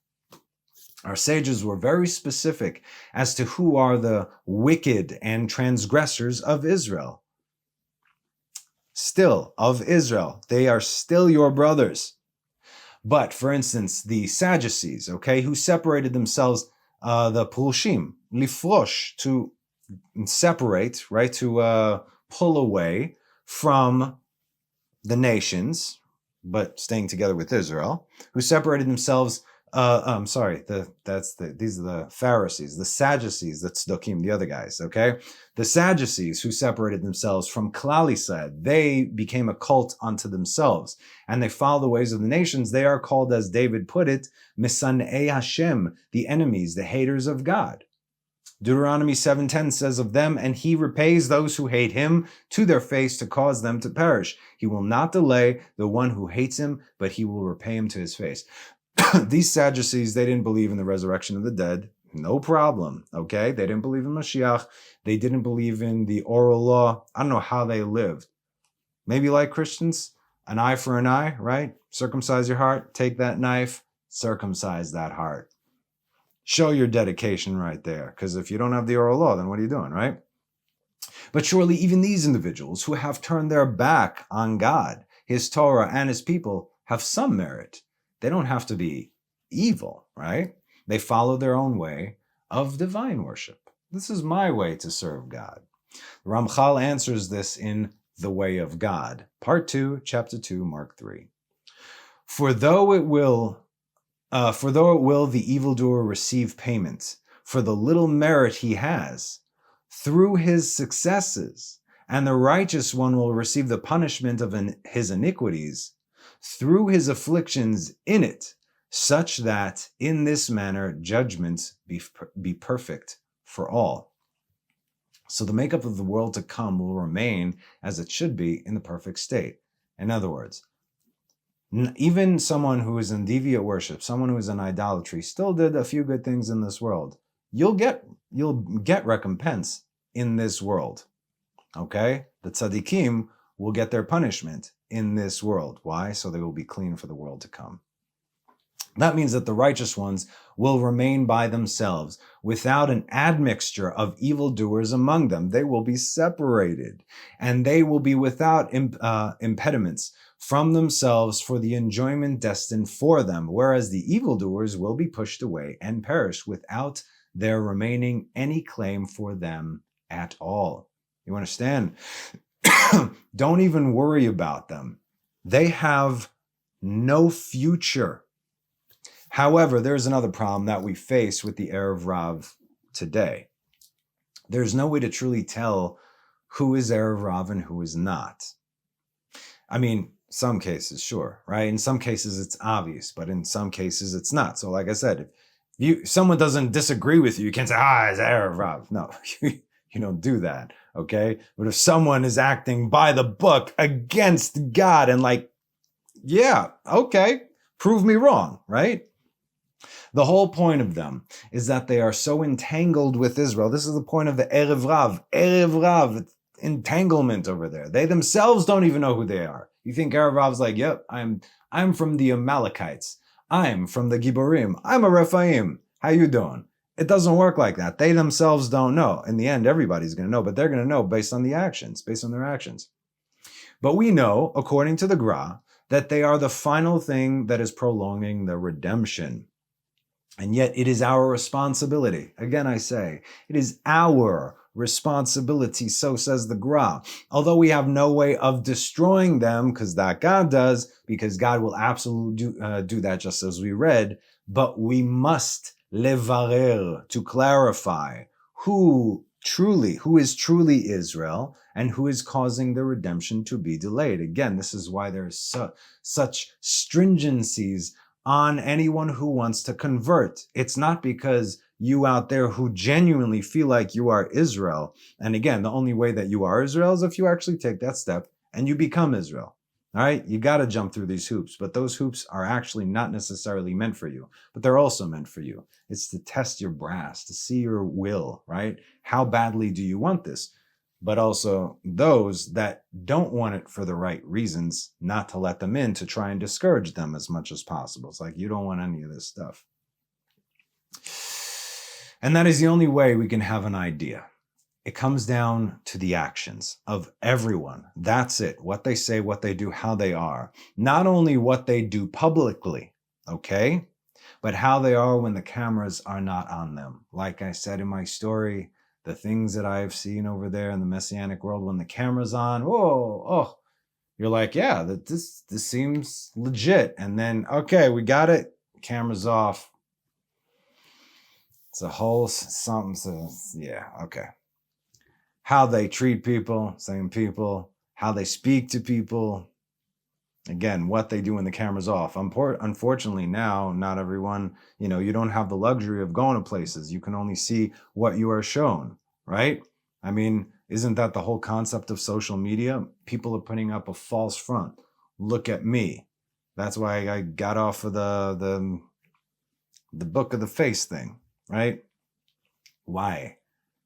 Speaker 1: Our sages were very specific as to who are the wicked and transgressors of Israel. Still, of Israel, they are still your brothers. But, for instance, the Sadducees, who separated themselves, the Pulshim, lifrosh, to separate, right, to pull away from the nations, but staying together with Israel, who separated themselves. These are the Pharisees, the Sadducees, the Tzdokim, the other guys, The Sadducees who separated themselves from Klal Yisrael, they became a cult unto themselves, and they follow the ways of the nations. They are called, as David put it, Misanei Hashem, the enemies, the haters of God. Deuteronomy 7:10 says of them, and he repays those who hate him to their face to cause them to perish. He will not delay the one who hates him, but he will repay him to his face. These Sadducees, they didn't believe in the resurrection of the dead. No problem, They didn't believe in Mashiach. They didn't believe in the oral law. I don't know how they lived. Maybe like Christians, an eye for an eye, right? Circumcise your heart, take that knife, circumcise that heart. Show your dedication right there, because if you don't have the oral law, then what are you doing, right? But surely even these individuals who have turned their back on God, his Torah, and his people have some merit. They don't have to be evil, right? They follow their own way of divine worship. This is my way to serve God. Ramchal answers this in The Way of God, Part 2, Chapter 2, Mark 3. For though it will the evildoer receive payment for the little merit he has through his successes, and the righteous one will receive the punishment of his iniquities through his afflictions in it, such that in this manner judgment be perfect for all. So the makeup of the world to come will remain as it should be in the perfect state. In other words, even someone who is in deviant worship, someone who is in idolatry, still did a few good things in this world. You'll get recompense in this world. The tzaddikim will get their punishment in this world. Why? So they will be clean for the world to come. That means that the righteous ones will remain by themselves without an admixture of evildoers among them. They will be separated, and they will be without impediments from themselves for the enjoyment destined for them, whereas the evildoers will be pushed away and perish without there remaining any claim for them at all. You understand? Don't even worry about them. They have no future. However, there's another problem that we face with the Erev Rav today. There's no way to truly tell who is Erev Rav and who is not. I mean, some cases, sure, right? In some cases, it's obvious, but in some cases, it's not. So like I said, if someone doesn't disagree with you, you can't say, it's Erev Rav. No, you don't do that, okay? But if someone is acting by the book against God and like, yeah, okay, prove me wrong, right? The whole point of them is that they are so entangled with Israel. This is the point of the Erev Rav. Erev Rav, entanglement over there. They themselves don't even know who they are. You think Erev Rav's like, yep, I'm from the Amalekites. I'm from the Giborim. I'm a Rephaim. How you doing? It doesn't work like that. They themselves don't know. In the end, everybody's going to know, but they're going to know based on the actions, based on their actions. But we know, according to the Gra, that they are the final thing that is prolonging the redemption. And yet it is our responsibility. Again, I say, it is our responsibility, so says the Gra. Although we have no way of destroying them, because that God does, because God will absolutely do that, just as we read, but we must levarer, to clarify who is truly Israel and who is causing the redemption to be delayed. Again, this is why there's such stringencies on anyone who wants to convert. It's not because you out there who genuinely feel like you are Israel. And again, the only way that you are Israel is if you actually take that step and you become Israel. All right? You got to jump through these hoops, but those hoops are actually not necessarily meant for you, but they're also meant for you. It's to test your brass, to see your will, right? How badly do you want this? But also those that don't want it for the right reasons, not to let them in, to try and discourage them as much as possible. It's like, you don't want any of this stuff. And that is the only way we can have an idea. It comes down to the actions of everyone. That's it. What they say, what they do, how they are. Not only what they do publicly, okay? But how they are when the cameras are not on them. Like I said in my story, the things that I've seen over there in the Messianic world, when the camera's on, you're like, yeah, this seems legit. And then, okay, we got it. Camera's off. It's a whole something. Yeah, okay. How they treat people, same people, how they speak to people. Again, what they do when the camera's off. Unfortunately, now, not everyone, you don't have the luxury of going to places. You can only see what you are shown, right? I mean, isn't that the whole concept of social media? People are putting up a false front. Look at me. That's why I got off of the book of the face thing, right? Why?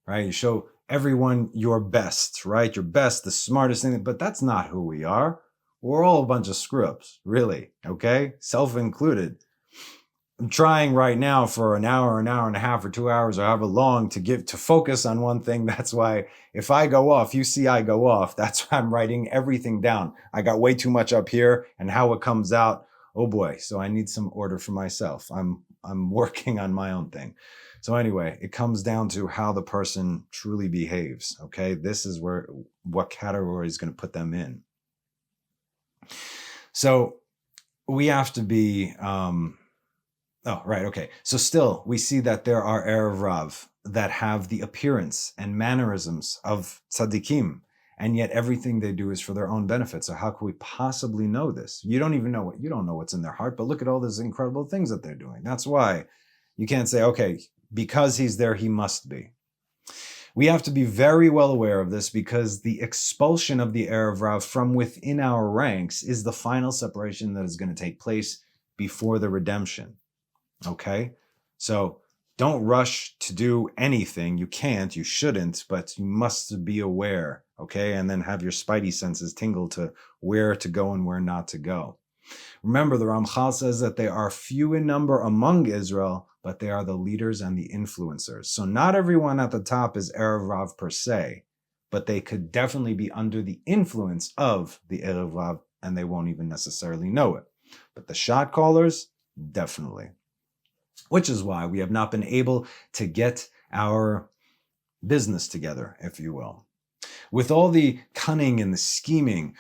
Speaker 1: Right? You show everyone your best, right? Your best, the smartest thing, but that's not who we are. We're all a bunch of screw-ups, really, okay? Self-included. I'm trying right now for an hour and a half, or 2 hours, or however long to focus on one thing. That's why if I go off, you see I go off. That's why I'm writing everything down. I got way too much up here, and how it comes out, oh boy. So I need some order for myself. I'm working on my own thing. So anyway, it comes down to how the person truly behaves, okay? This is what category is going to put them in. So we have to be, So still, we see that there are Erev Rav that have the appearance and mannerisms of tzaddikim, and yet everything they do is for their own benefit. So how can we possibly know this? You don't know what's in their heart, but look at all those incredible things that they're doing. That's why you can't say, okay, because he's there, he must be. We have to be very well aware of this, because the expulsion of the Erev Rav from within our ranks is the final separation that is going to take place before the redemption. Okay? So don't rush to do anything. You can't, you shouldn't, but you must be aware, okay? And then have your spidey senses tingle to where to go and where not to go. Remember, the Ramchal says that they are few in number among Israel, but they are the leaders and the influencers. So not everyone at the top is Erev Rav per se, but they could definitely be under the influence of the Erev Rav and they won't even necessarily know it. But the shot callers, definitely. Which is why we have not been able to get our business together, if you will. With all the cunning and the scheming,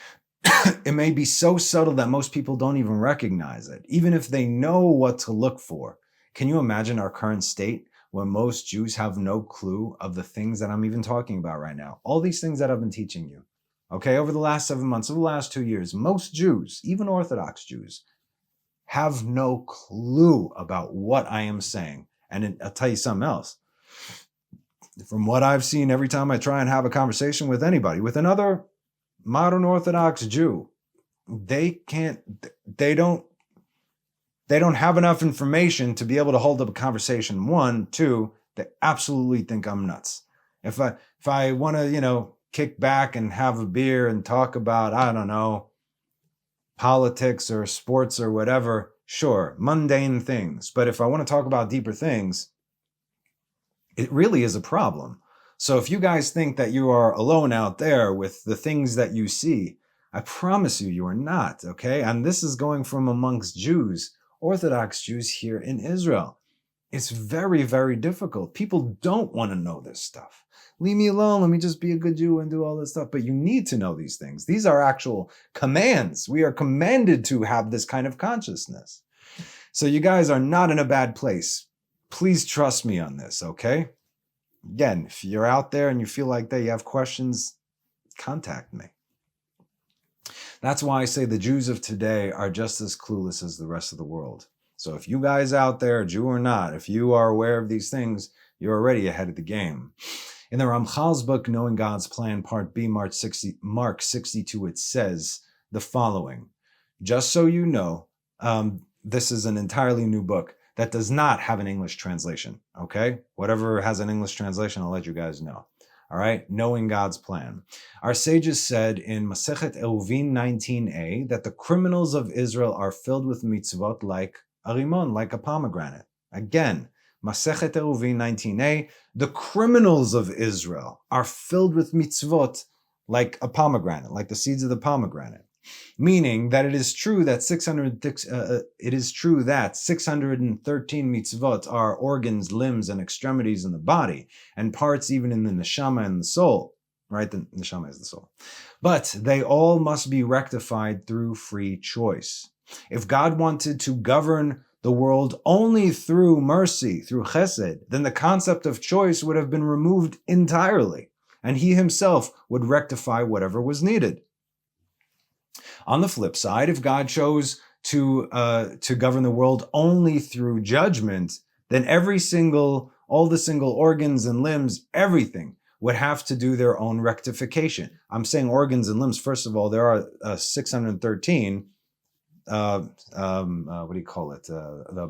Speaker 1: it may be so subtle that most people don't even recognize it, even if they know what to look for. Can you imagine our current state when most Jews have no clue of the things that I'm even talking about right now? All these things that I've been teaching you. Okay, over the last 7 months, over the last 2 years, most Jews, even Orthodox Jews, have no clue about what I am saying. And I'll tell you something else. From what I've seen, every time I try and have a conversation with anybody, with another modern Orthodox Jew, they don't have enough information to be able to hold up a conversation. One, two, they absolutely think I'm nuts. If I want to, kick back and have a beer and talk about, I don't know, politics or sports or whatever, sure, mundane things. But if I want to talk about deeper things, it really is a problem. So if you guys think that you are alone out there with the things that you see, I promise you are not, okay? And this is going from amongst Jews, Orthodox Jews here in Israel. It's very, very difficult. People don't want to know this stuff. Leave me alone. Let me just be a good Jew and do all this stuff. But you need to know these things. These are actual commands. We are commanded to have this kind of consciousness. So you guys are not in a bad place. Please trust me on this, okay? Again, if you're out there and you feel like that you have questions, contact me. That's why I say the Jews of today are just as clueless as the rest of the world. So if you guys out there, Jew or not, if you are aware of these things, you're already ahead of the game. In the Ramchal's book, Knowing God's Plan, Part B, Mark 62, it says the following. Just so you know, this is an entirely new book that does not have an English translation, okay? Whatever has an English translation, I'll let you guys know. All right, knowing God's plan. Our sages said in Masechet Eruvin 19a that the criminals of Israel are filled with mitzvot like a rimon, like a pomegranate. Again, Masechet Eruvin 19a, the criminals of Israel are filled with mitzvot like a pomegranate, like the seeds of the pomegranate. Meaning that it is true that 613 mitzvot are organs, limbs, and extremities in the body, and parts even in the neshama and the soul, right? The neshama is the soul. But they all must be rectified through free choice. If God wanted to govern the world only through mercy, through chesed, then the concept of choice would have been removed entirely, and he himself would rectify whatever was needed. On the flip side, if God chose to govern the world only through judgment, then all the single organs and limbs, everything would have to do their own rectification. I'm saying organs and limbs. First of all, there are 613. The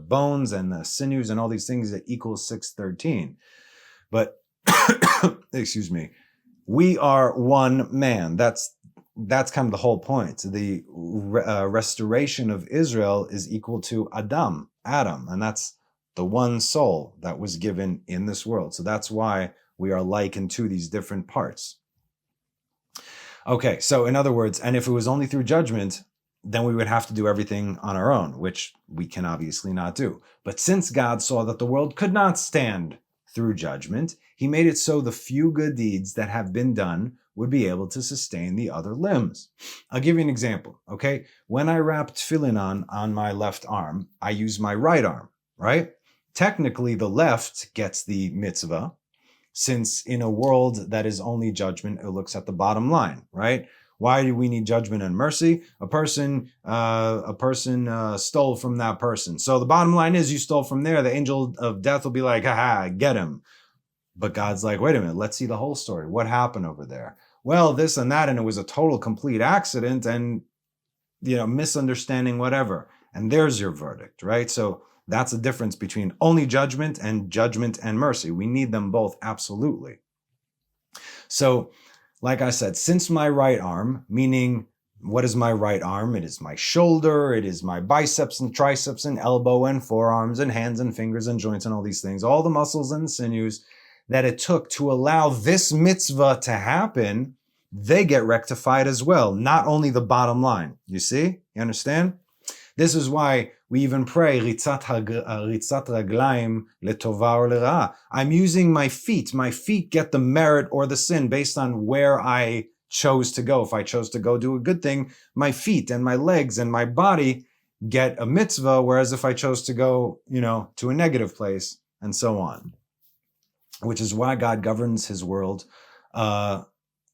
Speaker 1: bones and the sinews and all these things that equals 613. But excuse me, we are one man. That's kind of the whole point. The restoration of Israel is equal to Adam, and that's the one soul that was given in this world. So that's why we are likened to these different parts. Okay, so in other words, and if it was only through judgment, then we would have to do everything on our own, which we can obviously not do. But since God saw that the world could not stand through judgment, he made it so the few good deeds that have been done would be able to sustain the other limbs. I'll give you an example, okay? When I wrap tefillin on my left arm, I use my right arm, right? Technically, the left gets the mitzvah, since in a world that is only judgment, it looks at the bottom line, right? Why do we need judgment and mercy? A person stole from that person. So the bottom line is you stole from there. The angel of death will be like, haha, get him. But God's like, wait a minute, let's see the whole story. What happened over there? Well, this and that, and it was a total complete accident and, misunderstanding, whatever. And there's your verdict, right? So that's the difference between only judgment and mercy. We need them both, absolutely. So, like I said, since my right arm, meaning what is my right arm? It is my shoulder, it is my biceps and triceps and elbow and forearms and hands and fingers and joints and all these things, all the muscles and sinews that it took to allow this mitzvah to happen, they get rectified as well, not only the bottom line. You see? You understand? This is why we even pray, ritzat raglaim letova or lera'ah. I'm using my feet. My feet get the merit or the sin based on where I chose to go. If I chose to go do a good thing, my feet and my legs and my body get a mitzvah, whereas if I chose to go, to a negative place, and so on. Which is why God governs his world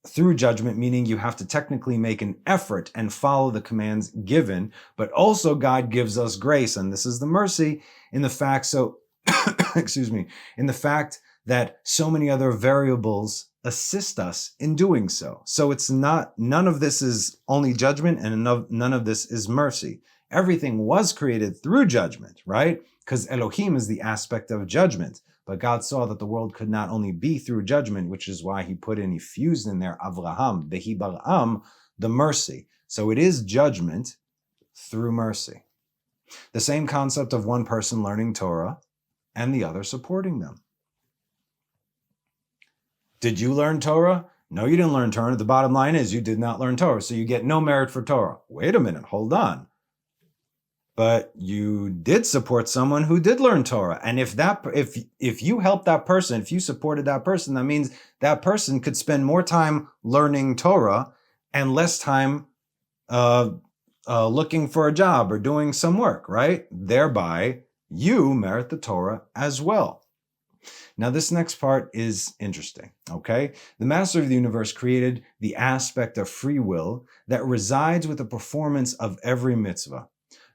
Speaker 1: through judgment, meaning you have to technically make an effort and follow the commands given, but also God gives us grace, and this is the mercy in the fact, in the fact that so many other variables assist us in doing so. So it's none of this is only judgment, and none of this is mercy. Everything was created through judgment, right? Because Elohim is the aspect of judgment. But God saw that the world could not only be through judgment, which is why he fused in there Avraham, Behi Bar'am, the mercy. So it is judgment through mercy. The same concept of one person learning Torah and the other supporting them. Did you learn Torah? No, you didn't learn Torah. The bottom line is you did not learn Torah, so you get no merit for Torah. Wait a minute, hold on. But you did support someone who did learn Torah. And if you helped that person, if you supported that person, that means that person could spend more time learning Torah and less time looking for a job or doing some work, right? Thereby, you merit the Torah as well. Now, this next part is interesting, okay? The Master of the Universe created the aspect of free will that resides with the performance of every mitzvah,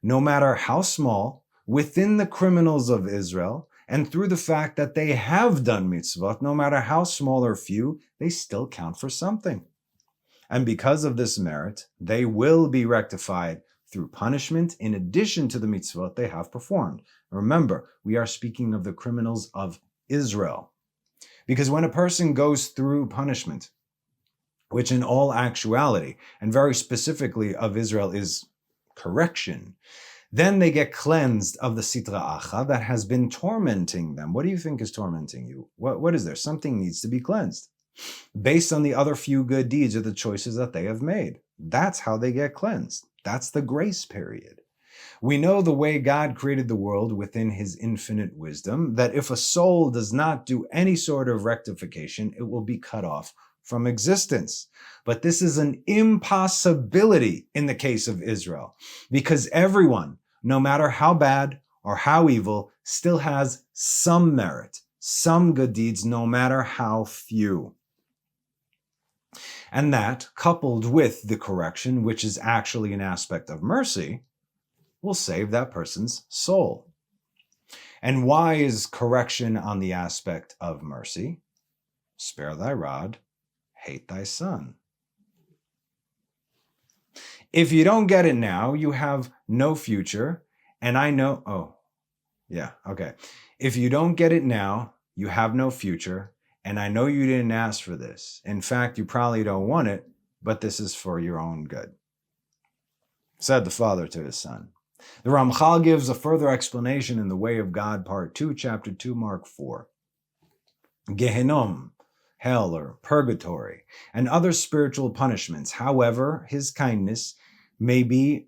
Speaker 1: no matter how small, within the criminals of Israel, and through the fact that they have done mitzvot, no matter how small or few, they still count for something. And because of this merit, they will be rectified through punishment in addition to the mitzvot they have performed. Remember, we are speaking of the criminals of Israel. Because when a person goes through punishment, which in all actuality, and very specifically of Israel, is correction, then they get cleansed of the sitra acha that has been tormenting them. What do you think is tormenting you? What is there? Something needs to be cleansed based on the other few good deeds or the choices that they have made. That's how they get cleansed. That's the grace period. We know the way God created the world within his infinite wisdom, that if a soul does not do any sort of rectification, it will be cut off from existence. But this is an impossibility in the case of Israel, because everyone, no matter how bad or how evil, still has some merit, some good deeds, no matter how few. And that, coupled with the correction, which is actually an aspect of mercy, will save that person's soul. And why is correction on the aspect of mercy? Spare thy rod, hate thy son. If you don't get it now, you have no future. And I know, If you don't get it now, you have no future. And I know you didn't ask for this. In fact, you probably don't want it, but this is for your own good. Said the father to his son. The Ramchal gives a further explanation in The Way of God, Part 2, Chapter 2, Mark 4. Gehenom, hell or purgatory, and other spiritual punishments. However, his kindness may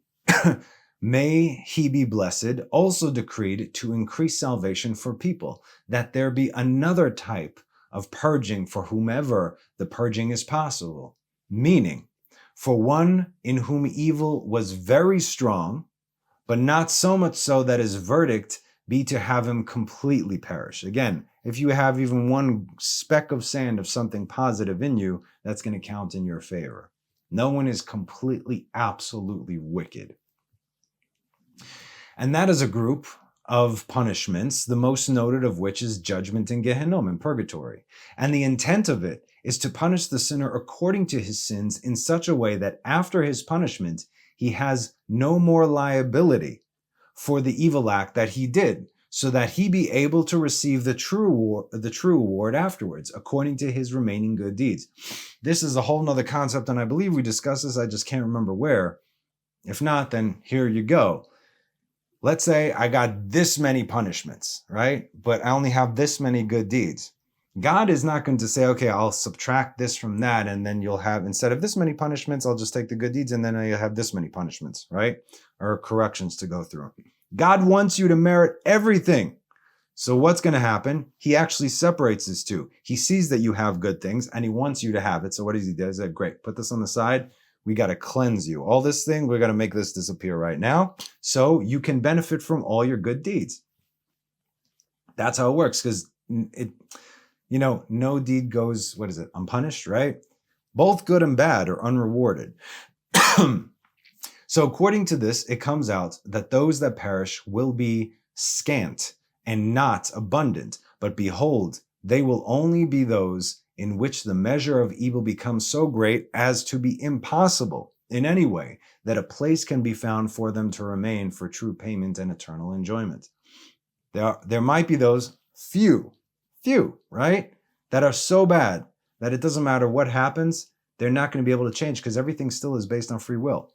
Speaker 1: he be blessed, also decreed to increase salvation for people, that there be another type of purging for whomever the purging is possible. Meaning, for one in whom evil was very strong, but not so much so that his verdict be to have him completely perish. Again, if you have even one speck of sand of something positive in you, that's going to count in your favor. No one is completely, absolutely wicked. And that is a group of punishments, the most noted of which is judgment in Gehenom, in purgatory. And the intent of it is to punish the sinner according to his sins in such a way that after his punishment, he has no more liability for the evil act that he did, so that he be able to receive the true reward afterwards, according to his remaining good deeds. This is a whole nother concept, and I believe we discussed this, I just can't remember where. If not, then here you go. Let's say I got this many punishments, right? But I only have this many good deeds. God is not going to say, okay, I'll subtract this from that, and then you'll have, instead of this many punishments, I'll just take the good deeds, and then you'll have this many punishments, right? Or corrections to go through. God wants you to merit everything. So what's going to happen? He actually separates these two. He sees that you have good things, and he wants you to have it. So what does he do? He said, great, put this on the side. We got to cleanse you. All this thing, we're going to make this disappear right now, so you can benefit from all your good deeds. That's how it works, because no deed goes, unpunished, right? Both good and bad are unrewarded. So according to this, it comes out that those that perish will be scant and not abundant. But behold, they will only be those in which the measure of evil becomes so great as to be impossible in any way that a place can be found for them to remain for true payment and eternal enjoyment. There might be those few, right, that are so bad that it doesn't matter what happens, they're not going to be able to change, because everything still is based on free will.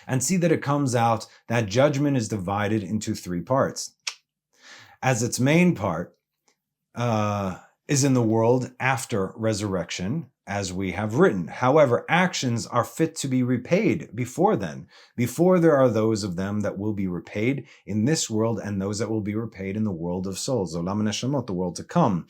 Speaker 1: And see that it comes out that judgment is divided into 3 parts. As its main part is in the world after resurrection, as we have written. However, actions are fit to be repaid before then. Before there are those of them that will be repaid in this world, and those that will be repaid in the world of souls, Olam Neshamot, the world to come.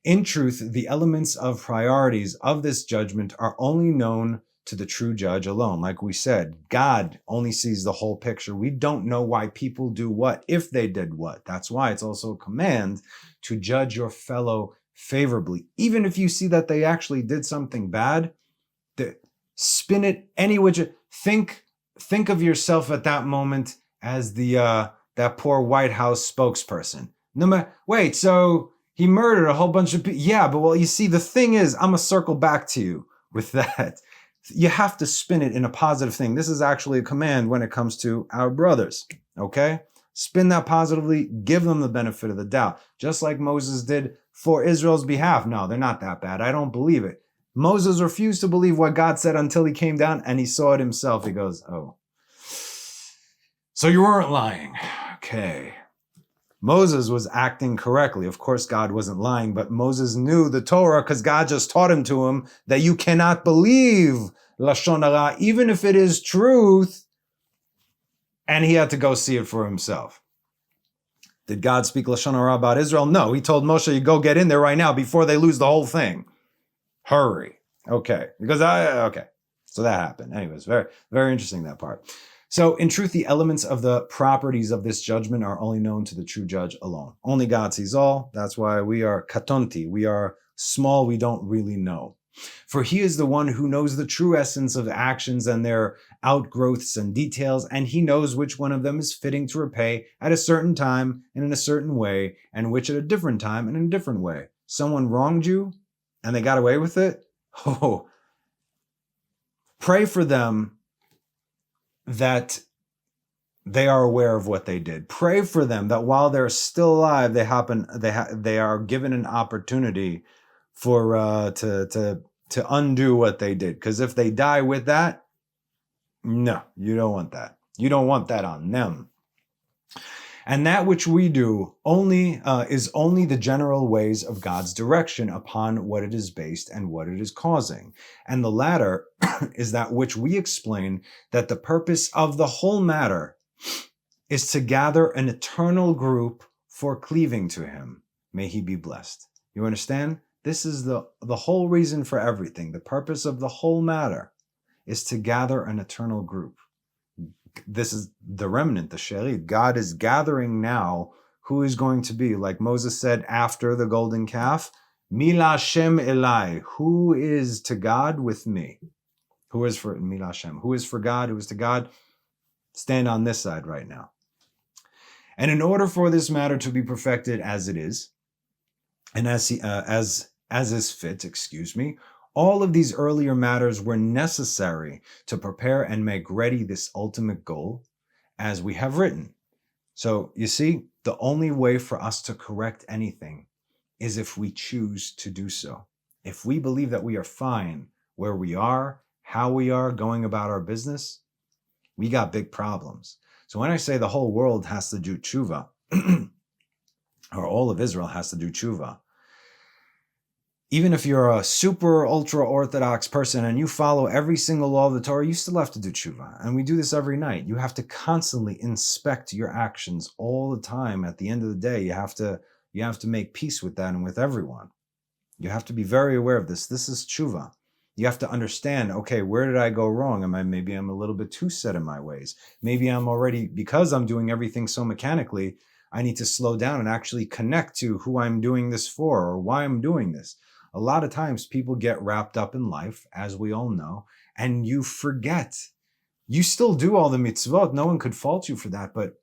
Speaker 1: In truth, the elements of priorities of this judgment are only known to the true judge alone. Like we said, God only sees the whole picture. We don't know why people do what, if they did what. That's why it's also a command to judge your fellow favorably. Even if you see that they actually did something bad, spin it any which. Think of yourself at that moment as that poor White House spokesperson. Wait, so he murdered a whole bunch of people. Yeah, but well, you see, the thing is, I'm going to circle back to you with that. You have to spin it in a positive thing. This is actually a command when it comes to our brothers, okay? Spin that positively, give them the benefit of the doubt, just like Moses did for Israel's behalf. No, they're not that bad. I don't believe it. Moses refused to believe what God said until he came down and he saw it himself. He goes, oh, so you weren't lying. Okay. Moses was acting correctly. Of course, God wasn't lying, but Moses knew the Torah because God just taught him that you cannot believe Lashon Hara, even if it is truth, and he had to go see it for himself. Did God speak Lashon Hara about Israel? No, he told Moshe, you go get in there right now before they lose the whole thing. Hurry. Okay, okay. So that happened. Anyways, very, very interesting, that part. So in truth, the elements of the properties of this judgment are only known to the true judge alone. Only God sees all. That's why we are katonti. We are small. We don't really know. For he is the one who knows the true essence of actions and their outgrowths and details, and he knows which one of them is fitting to repay at a certain time and in a certain way, and which at a different time and in a different way. Someone wronged you and they got away with it? Oh, pray for them that they are aware of what they did. Pray for them that while they're still alive, they are given an opportunity for to undo what they did. Because if they die with that, no, you don't want that. You don't want that on them. And that which we do is only the general ways of God's direction upon what it is based and what it is causing. And the latter is that which we explain, that the purpose of the whole matter is to gather an eternal group for cleaving to him. May he be blessed. You understand? This is the whole reason for everything. The purpose of the whole matter is to gather an eternal group. This is the remnant, the Sherid. God is gathering now who is going to be, like Moses said after the golden calf, Mila Shem Elai, who is to God with me. Who is for Mila Shem? Who is for God? Who is to God? Stand on this side right now. And in order for this matter to be perfected as it is, and as is fit, all of these earlier matters were necessary to prepare and make ready this ultimate goal, as we have written. So you see, the only way for us to correct anything is if we choose to do so. If we believe that we are fine where we are, how we are going about our business, we got big problems. So when I say the whole world has to do tshuva, or all of Israel has to do tshuva, even if you're a super ultra orthodox person and you follow every single law of the Torah, you still have to do tshuva. And we do this every night. You have to constantly inspect your actions all the time. At the end of the day, you have to make peace with that and with everyone. You have to be very aware of this. This is tshuva. You have to understand, okay, where did I go wrong? Maybe I'm a little bit too set in my ways. Maybe I'm already, because I'm doing everything so mechanically, I need to slow down and actually connect to who I'm doing this for or why I'm doing this. A lot of times people get wrapped up in life, as we all know, and you forget. You still do all the mitzvot. No one could fault you for that, but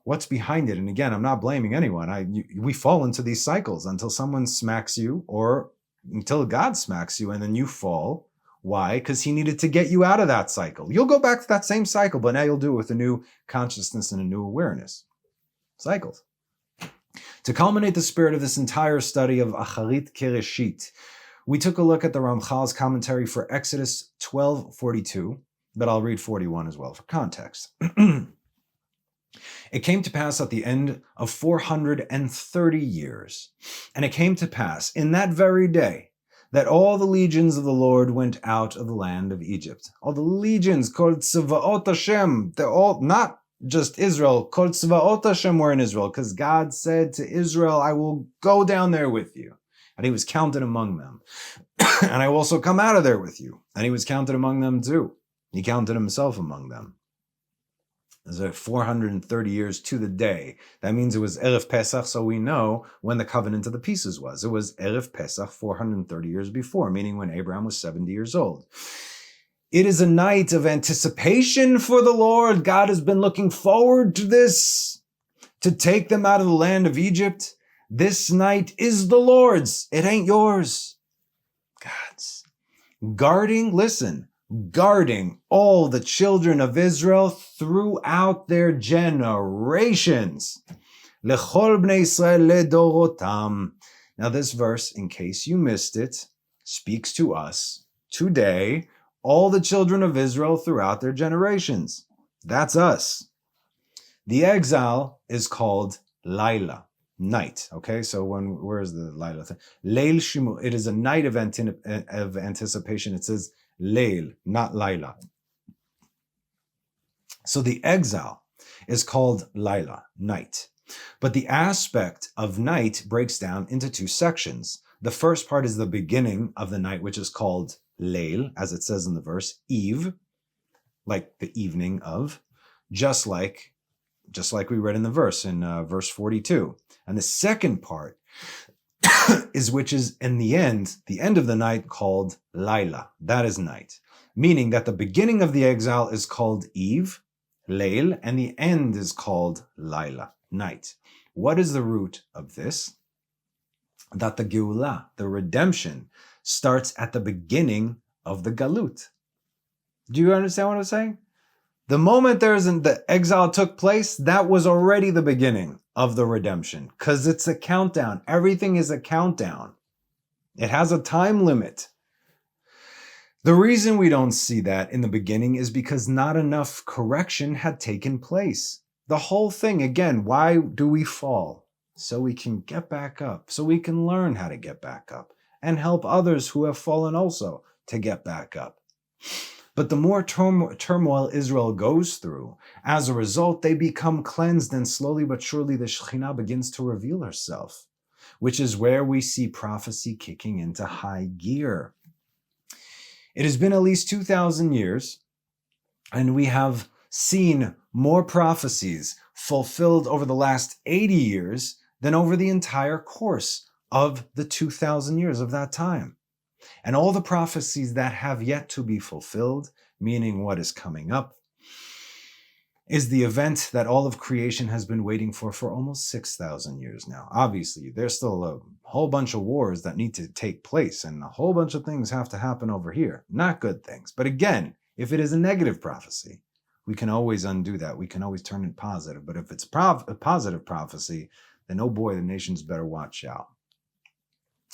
Speaker 1: what's behind it? And again, I'm not blaming anyone. We fall into these cycles until someone smacks you or until God smacks you and then you fall. Why? Because he needed to get you out of that cycle. You'll go back to that same cycle, but now you'll do it with a new consciousness and a new awareness. Cycles. To culminate the spirit of this entire study of Acharit Kereshit, we took a look at the Ramchal's commentary for Exodus 12:42, but I'll read 41 as well for context. It came to pass at the end of 430 years, and it came to pass in that very day that all the legions of the Lord went out of the land of Egypt. All the legions, Kol Tzvaot Hashem, they're all not just Israel, Kol Tzvaot Hashem were in Israel, because God said to Israel, I will go down there with you. And he was counted among them. And I will also come out of there with you. And he was counted among them too. He counted himself among them. There's like 430 years to the day. That means it was Erev Pesach, so we know when the covenant of the pieces was. It was Erev Pesach 430 years before, meaning when Abraham was 70 years old. It is a night of anticipation for the Lord. God has been looking forward to this, to take them out of the land of Egypt. This night is the Lord's. It ain't yours. God's. Guarding all the children of Israel throughout their generations. Lechol bnei Yisrael ledorotam. Now this verse, in case you missed it, speaks to us today, all the children of Israel throughout their generations. That's us. The exile is called Laila, night. Okay, so where's the Laila thing? Leil Shimu. It is a night of anticipation. It says Leil, not Laila. So the exile is called Laila, night. But the aspect of night breaks down into two sections. The first part is the beginning of the night, which is called Leil, as it says in the verse, Eve, like the evening of, just like we read in the verse, in verse 42. And the second part which is in the end of the night, called Laila. That is night. Meaning that the beginning of the exile is called Eve, Leil, and the end is called Laila, night. What is the root of this? That the Geulah, the redemption, starts at the beginning of the Galut. Do you understand what I'm saying? The moment the exile took place, that was already the beginning of the redemption, because it's a countdown. Everything is a countdown. It has a time limit. The reason we don't see that in the beginning is because not enough correction had taken place. The whole thing, again, why do we fall? So we can get back up, so we can learn how to get back up and help others who have fallen also to get back up. But the more turmoil Israel goes through, as a result, they become cleansed, and slowly but surely the Shekhinah begins to reveal herself, which is where we see prophecy kicking into high gear. It has been at least 2,000 years, and we have seen more prophecies fulfilled over the last 80 years than over the entire course of the 2,000 years of that time. And all the prophecies that have yet to be fulfilled, meaning what is coming up, is the event that all of creation has been waiting for almost 6,000 years now. Obviously, there's still a whole bunch of wars that need to take place, and a whole bunch of things have to happen over here. Not good things. But again, if it is a negative prophecy, we can always undo that. We can always turn it positive. But if it's a positive prophecy, then oh boy, the nations better watch out.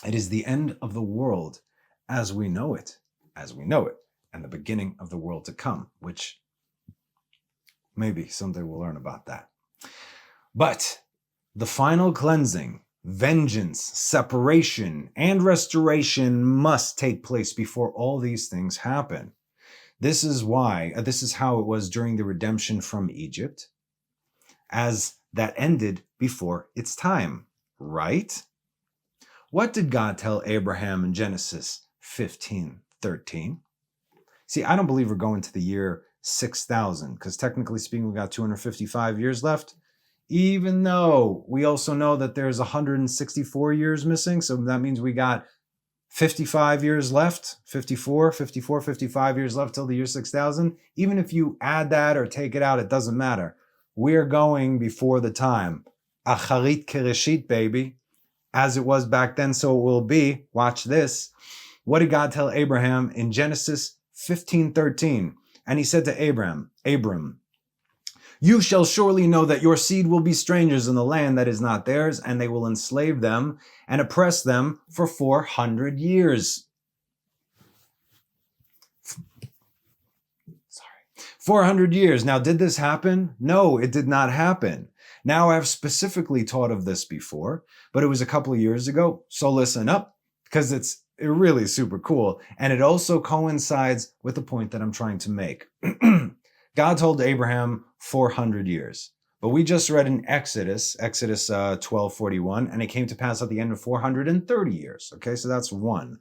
Speaker 1: It is the end of the world as we know it, and the beginning of the world to come, which maybe someday we'll learn about that. But the final cleansing Vengeance, separation, and restoration must take place before all these things happen. This is how it was during the redemption from Egypt, as that ended before its time, right? What did God tell Abraham in Genesis 15:13? See, I don't believe we're going to the year 6,000, because technically speaking, we got 255 years left, even though we also know that there's 164 years missing. So that means we got 55 years left, 55 years left till the year 6,000. Even if you add that or take it out, it doesn't matter. We're going before the time. Acharit kereshit, baby. As it was back then, so it will be. Watch this. What did God tell Abraham in Genesis 15:13? And he said to Abram, you shall surely know that your seed will be strangers in the land that is not theirs, and they will enslave them and oppress them for 400 years. 400 years. Now, did this happen? No, it did not happen. Now, I've specifically taught of this before, but it was a couple of years ago. So listen up, because it's really super cool. And it also coincides with the point that I'm trying to make. God told Abraham 400 years. But we just read in Exodus 12:41, and it came to pass at the end of 430 years. Okay, so that's one.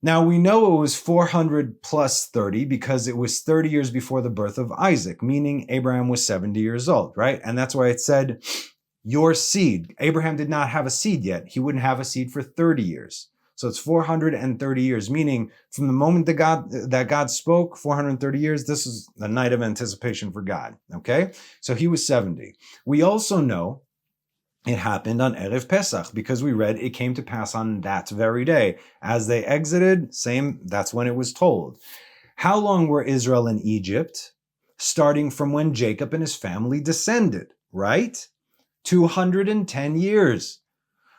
Speaker 1: Now, we know it was 400 plus 30 because it was 30 years before the birth of Isaac, meaning Abraham was 70 years old, right? And that's why it said, your seed. Abraham did not have a seed yet. He wouldn't have a seed for 30 years. So it's 430 years, meaning from the moment that God spoke, 430 years, this is a night of anticipation for God, okay? So he was 70. We also know it happened on Erev Pesach because we read it came to pass on that very day. As they exited, that's when it was told. How long were Israel in Egypt? Starting from when Jacob and his family descended, right? 210 years.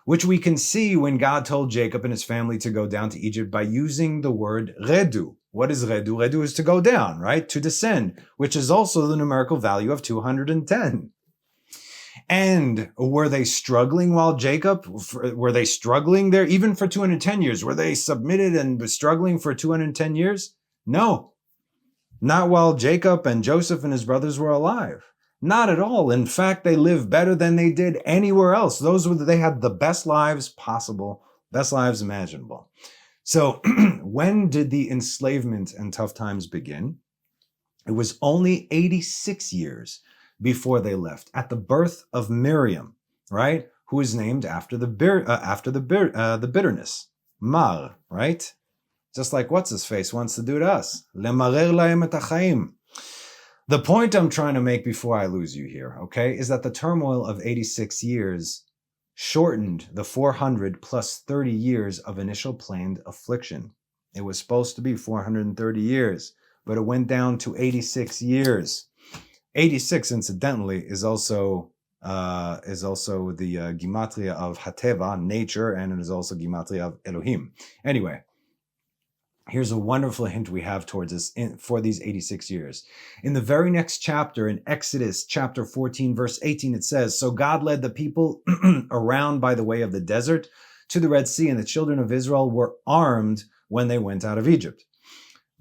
Speaker 1: Which we can see when God told Jacob and his family to go down to Egypt by using the word redu. What is redu? Redu is to go down, right? To descend, which is also the numerical value of 210. And were they struggling while were they struggling there even for 210 years? Were they submitted and struggling for 210 years? No, not while Jacob and Joseph and his brothers were alive. Not at all. In fact, they lived better than they did anywhere else. They had the best lives possible, best lives imaginable. So when did the enslavement and tough times begin? It was only 86 years before they left, at the birth of Miriam, right? Who is named after the bitterness, mar, right? Just like what's his face wants to do to us. Lemarer lahem et hachaim. The point I'm trying to make before I lose you here, okay, is that the turmoil of 86 years shortened the 400 plus 30 years of initial planned affliction. It was supposed to be 430 years, but it went down to 86 years. 86, incidentally, is also the gematria of Hateva, nature, and it is also gematria of Elohim. Anyway, here's a wonderful hint we have towards us for these 86 years. In the very next chapter, in Exodus chapter 14, verse 18, it says, so God led the people around by the way of the desert to the Red Sea, and the children of Israel were armed when they went out of Egypt.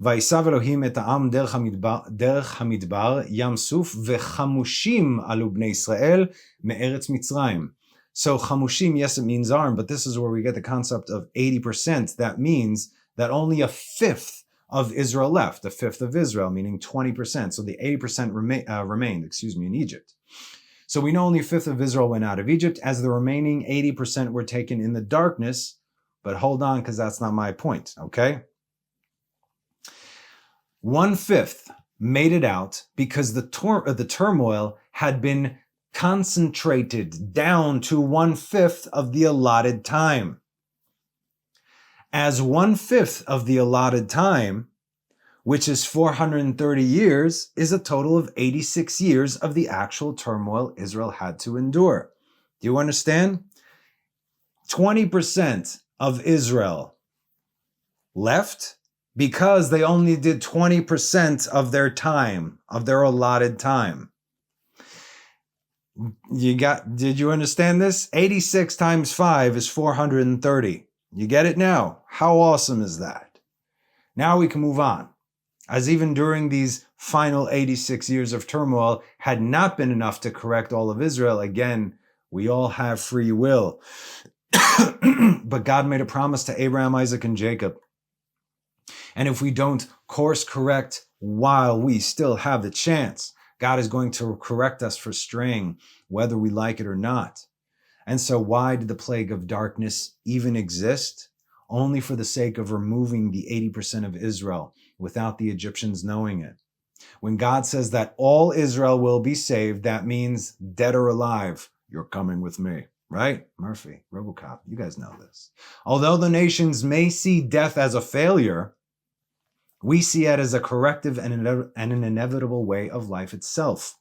Speaker 1: ויסב אלוהים את העם דרך המדבר, ים סוף, וחמושים עלו בני ישראל מארץ מצרים. So chamushim, yes, it means armed, but this is where we get the concept of 80%. That means that only a fifth of Israel left, a fifth of Israel, meaning 20%. So the 80% remained, in Egypt. So we know only a fifth of Israel went out of Egypt, as the remaining 80% were taken in the darkness. But hold on, because that's not my point, okay? 1/5 made it out because the turmoil had been concentrated down to 1/5 of the allotted time. As 1/5 of the allotted time, which is 430 years, is a total of 86 years of the actual turmoil Israel had to endure. Do you understand? 20% of Israel left because they only did 20% of their time, of their allotted time. Did you understand this? 86 times 5 is 430. You get it now? How awesome is that? Now we can move on. As even during these final 86 years of turmoil had not been enough to correct all of Israel, again, we all have free will. But God made a promise to Abraham, Isaac, and Jacob. And if we don't course correct while we still have the chance, God is going to correct us for straying, whether we like it or not. And so why did the plague of darkness even exist? Only for the sake of removing the 80% of Israel without the Egyptians knowing it. When God says that all Israel will be saved, that means dead or alive, you're coming with me. Right? Murphy, RoboCop, you guys know this. Although the nations may see death as a failure, we see it as a corrective and an inevitable way of life itself.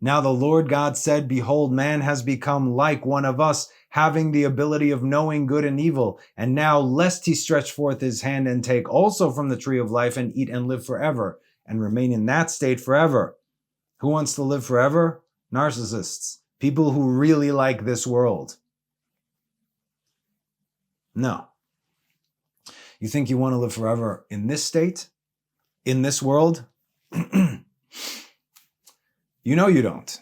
Speaker 1: Now the Lord God said, behold, man has become like one of us, having the ability of knowing good and evil. And now lest he stretch forth his hand and take also from the tree of life and eat and live forever, and remain in that state forever. Who wants to live forever? Narcissists. People who really like this world. No. You think you want to live forever in this state? In this world? You know you don't.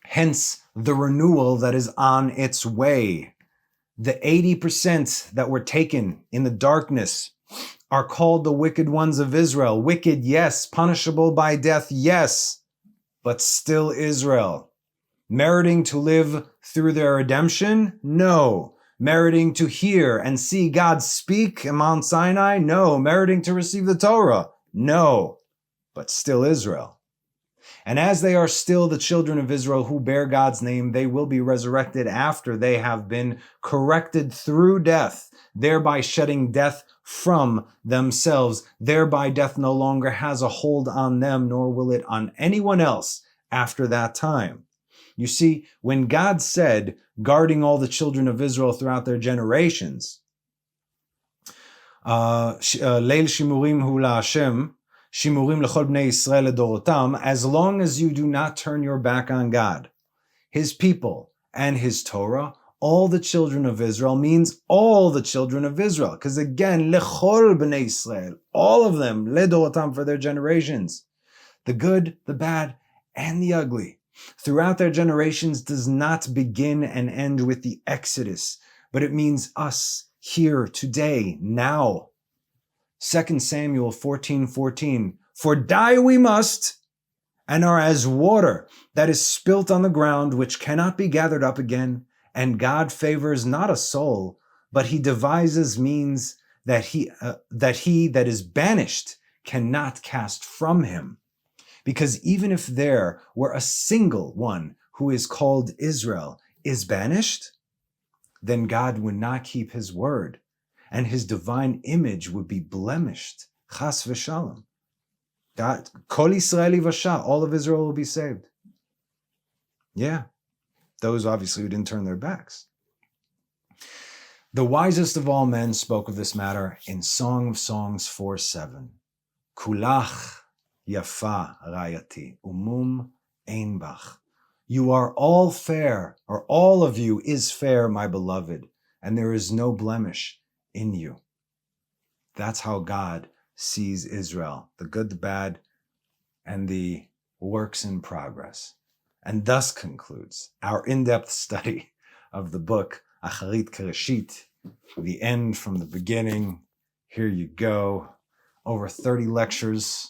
Speaker 1: Hence the renewal that is on its way. The 80% that were taken in the darkness are called the wicked ones of Israel. Wicked, yes. Punishable by death, yes. But still Israel. Meriting to live through their redemption? No. Meriting to hear and see God speak in Mount Sinai? No. Meriting to receive the Torah? No. But still Israel. And as they are still the children of Israel who bear God's name, they will be resurrected after they have been corrected through death, thereby shedding death from themselves. Thereby death no longer has a hold on them, nor will it on anyone else after that time. You see, when God said, guarding all the children of Israel throughout their generations, Leil Shimurim hu la'Hashem, Shimurim lechol bnei Yisrael ledorotam, as long as you do not turn your back on God, His people, and His Torah, all the children of Israel means all the children of Israel. Because again, lechol bnei Yisrael, all of them, ledorotam, for their generations. The good, the bad, and the ugly. Throughout their generations does not begin and end with the Exodus, but it means us here today, now. 2 Samuel 14:14. For die we must, and are as water that is spilt on the ground, which cannot be gathered up again. And God favors not a soul, but He devises means that he that is banished cannot cast from Him. Because even if there were a single one who is called Israel is banished, then God would not keep His word, and His divine image would be blemished. Chas v'shalom. God, Kol Yisraeli v'sha, all of Israel will be saved. Yeah, those obviously who didn't turn their backs. The wisest of all men spoke of this matter in Song of Songs 4:7. Kulach Yafa Rayati, Umum Ein Bach. You are all fair, or all of you is fair, my beloved, and there is no blemish in you. That's how God sees Israel, the good, the bad, and the works in progress. And thus concludes our in-depth study of the book Acharit Kereshit, the end from the beginning. Here you go. Over 30 lectures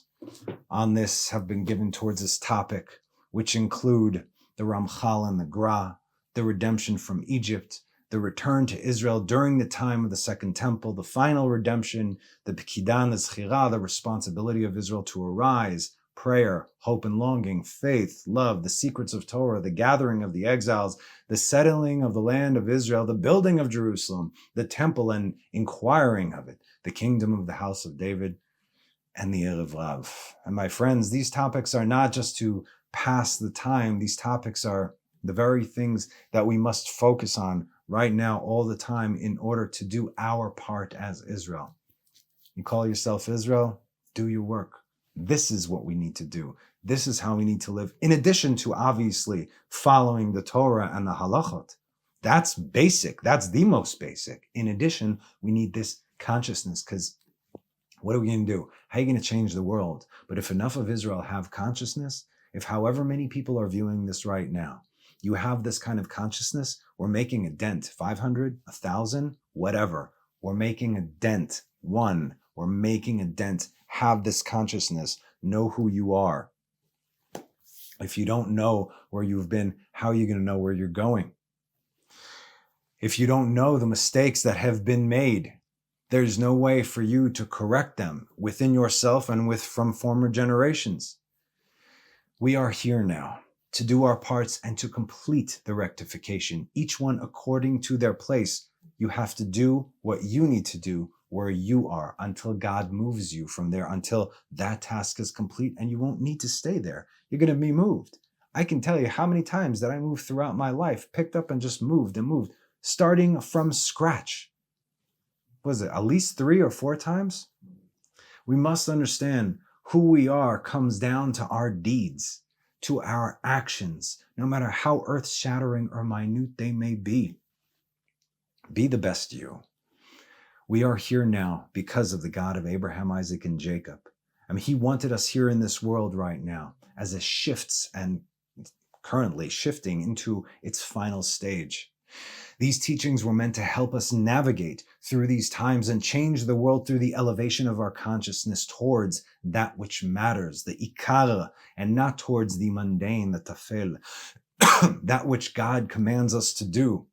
Speaker 1: on this have been given towards this topic, which include the Ramchal and the Gra, the redemption from Egypt, the return to Israel during the time of the Second Temple, the final redemption, the P'kidah and the Zechira, the responsibility of Israel to arise, prayer, hope and longing, faith, love, the secrets of Torah, the gathering of the exiles, the settling of the land of Israel, the building of Jerusalem, the temple and inquiring of it, the kingdom of the house of David, and the Erev Rav. And my friends, these topics are not just to pass the time. These topics are the very things that we must focus on right now all the time in order to do our part as Israel. You call yourself Israel? Do your work. This is what we need to do. This is how we need to live, in addition to obviously following the Torah and the halachot. That's basic. That's the most basic. In addition, we need this consciousness, because what are we going to do? How are you going to change the world? But if enough of Israel have consciousness, if however many people are viewing this right now, you have this kind of consciousness, we're making a dent. 500, 1,000, whatever. We're making a dent. One, we're making a dent. Have this consciousness. Know who you are. If you don't know where you've been, how are you going to know where you're going? If you don't know the mistakes that have been made, there's no way for you to correct them within yourself and from former generations. We are here now to do our parts and to complete the rectification, each one according to their place. You have to do what you need to do where you are until God moves you from there, until that task is complete, and you won't need to stay there. You're going to be moved. I can tell you how many times that I moved throughout my life, picked up and just moved and moved, starting from scratch. Was it at least 3 or 4 times? We must understand who we are comes down to our deeds, to our actions, no matter how earth-shattering or minute they may be. Be the best you. We are here now because of the God of Abraham, Isaac, and Jacob. I mean, he wanted us here in this world right now as it shifts and currently shifting into its final stage. These teachings were meant to help us navigate through these times and change the world through the elevation of our consciousness towards that which matters, the ikar, and not towards the mundane, the tafel, that which God commands us to do.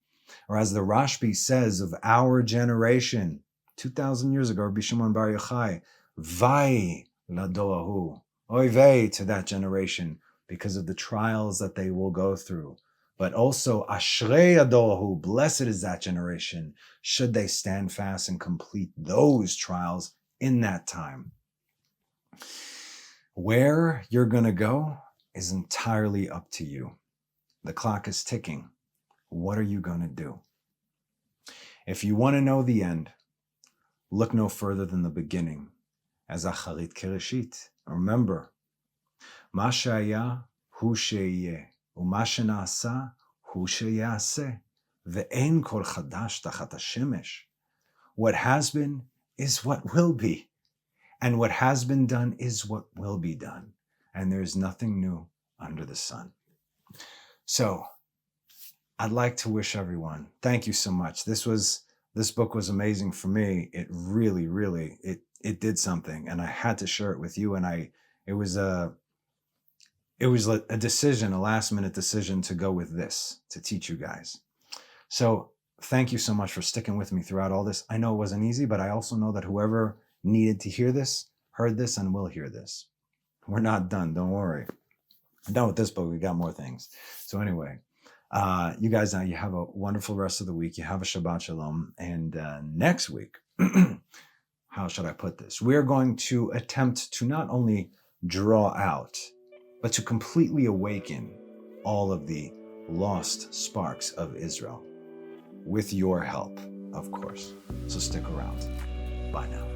Speaker 1: Or as the Rashbi says of our generation, 2,000 years ago, Rabbi Shimon Bar Yochai, vai ladoahu, oy vey to that generation, because of the trials that they will go through. But also, ashrei adorahu, blessed is that generation, should they stand fast and complete those trials in that time. Where you're going to go is entirely up to you. The clock is ticking. What are you going to do? If you want to know the end, look no further than the beginning, as acharit kereshit. Remember, ma shaya hu sheyeh. ומה שנעשה הוא שיעשה, ואין כל חדש תחת השמש. What has been is what will be, and what has been done is what will be done, and there is nothing new under the sun. So, I'd like to wish everyone, thank you so much. This book was amazing for me. It really, it did something, and I had to share it with you, and it was a decision, a last-minute decision to go with this, to teach you guys. So thank you so much for sticking with me throughout all this. I know it wasn't easy, but I also know that whoever needed to hear this, heard this, and will hear this. We're not done, don't worry. I'm done with this book, we got more things. So anyway, you guys now, you have a wonderful rest of the week. You have a Shabbat Shalom. And next week, how should I put this? We're going to attempt to not only draw out, but to completely awaken all of the lost sparks of Israel, with your help, of course. So stick around. Bye now.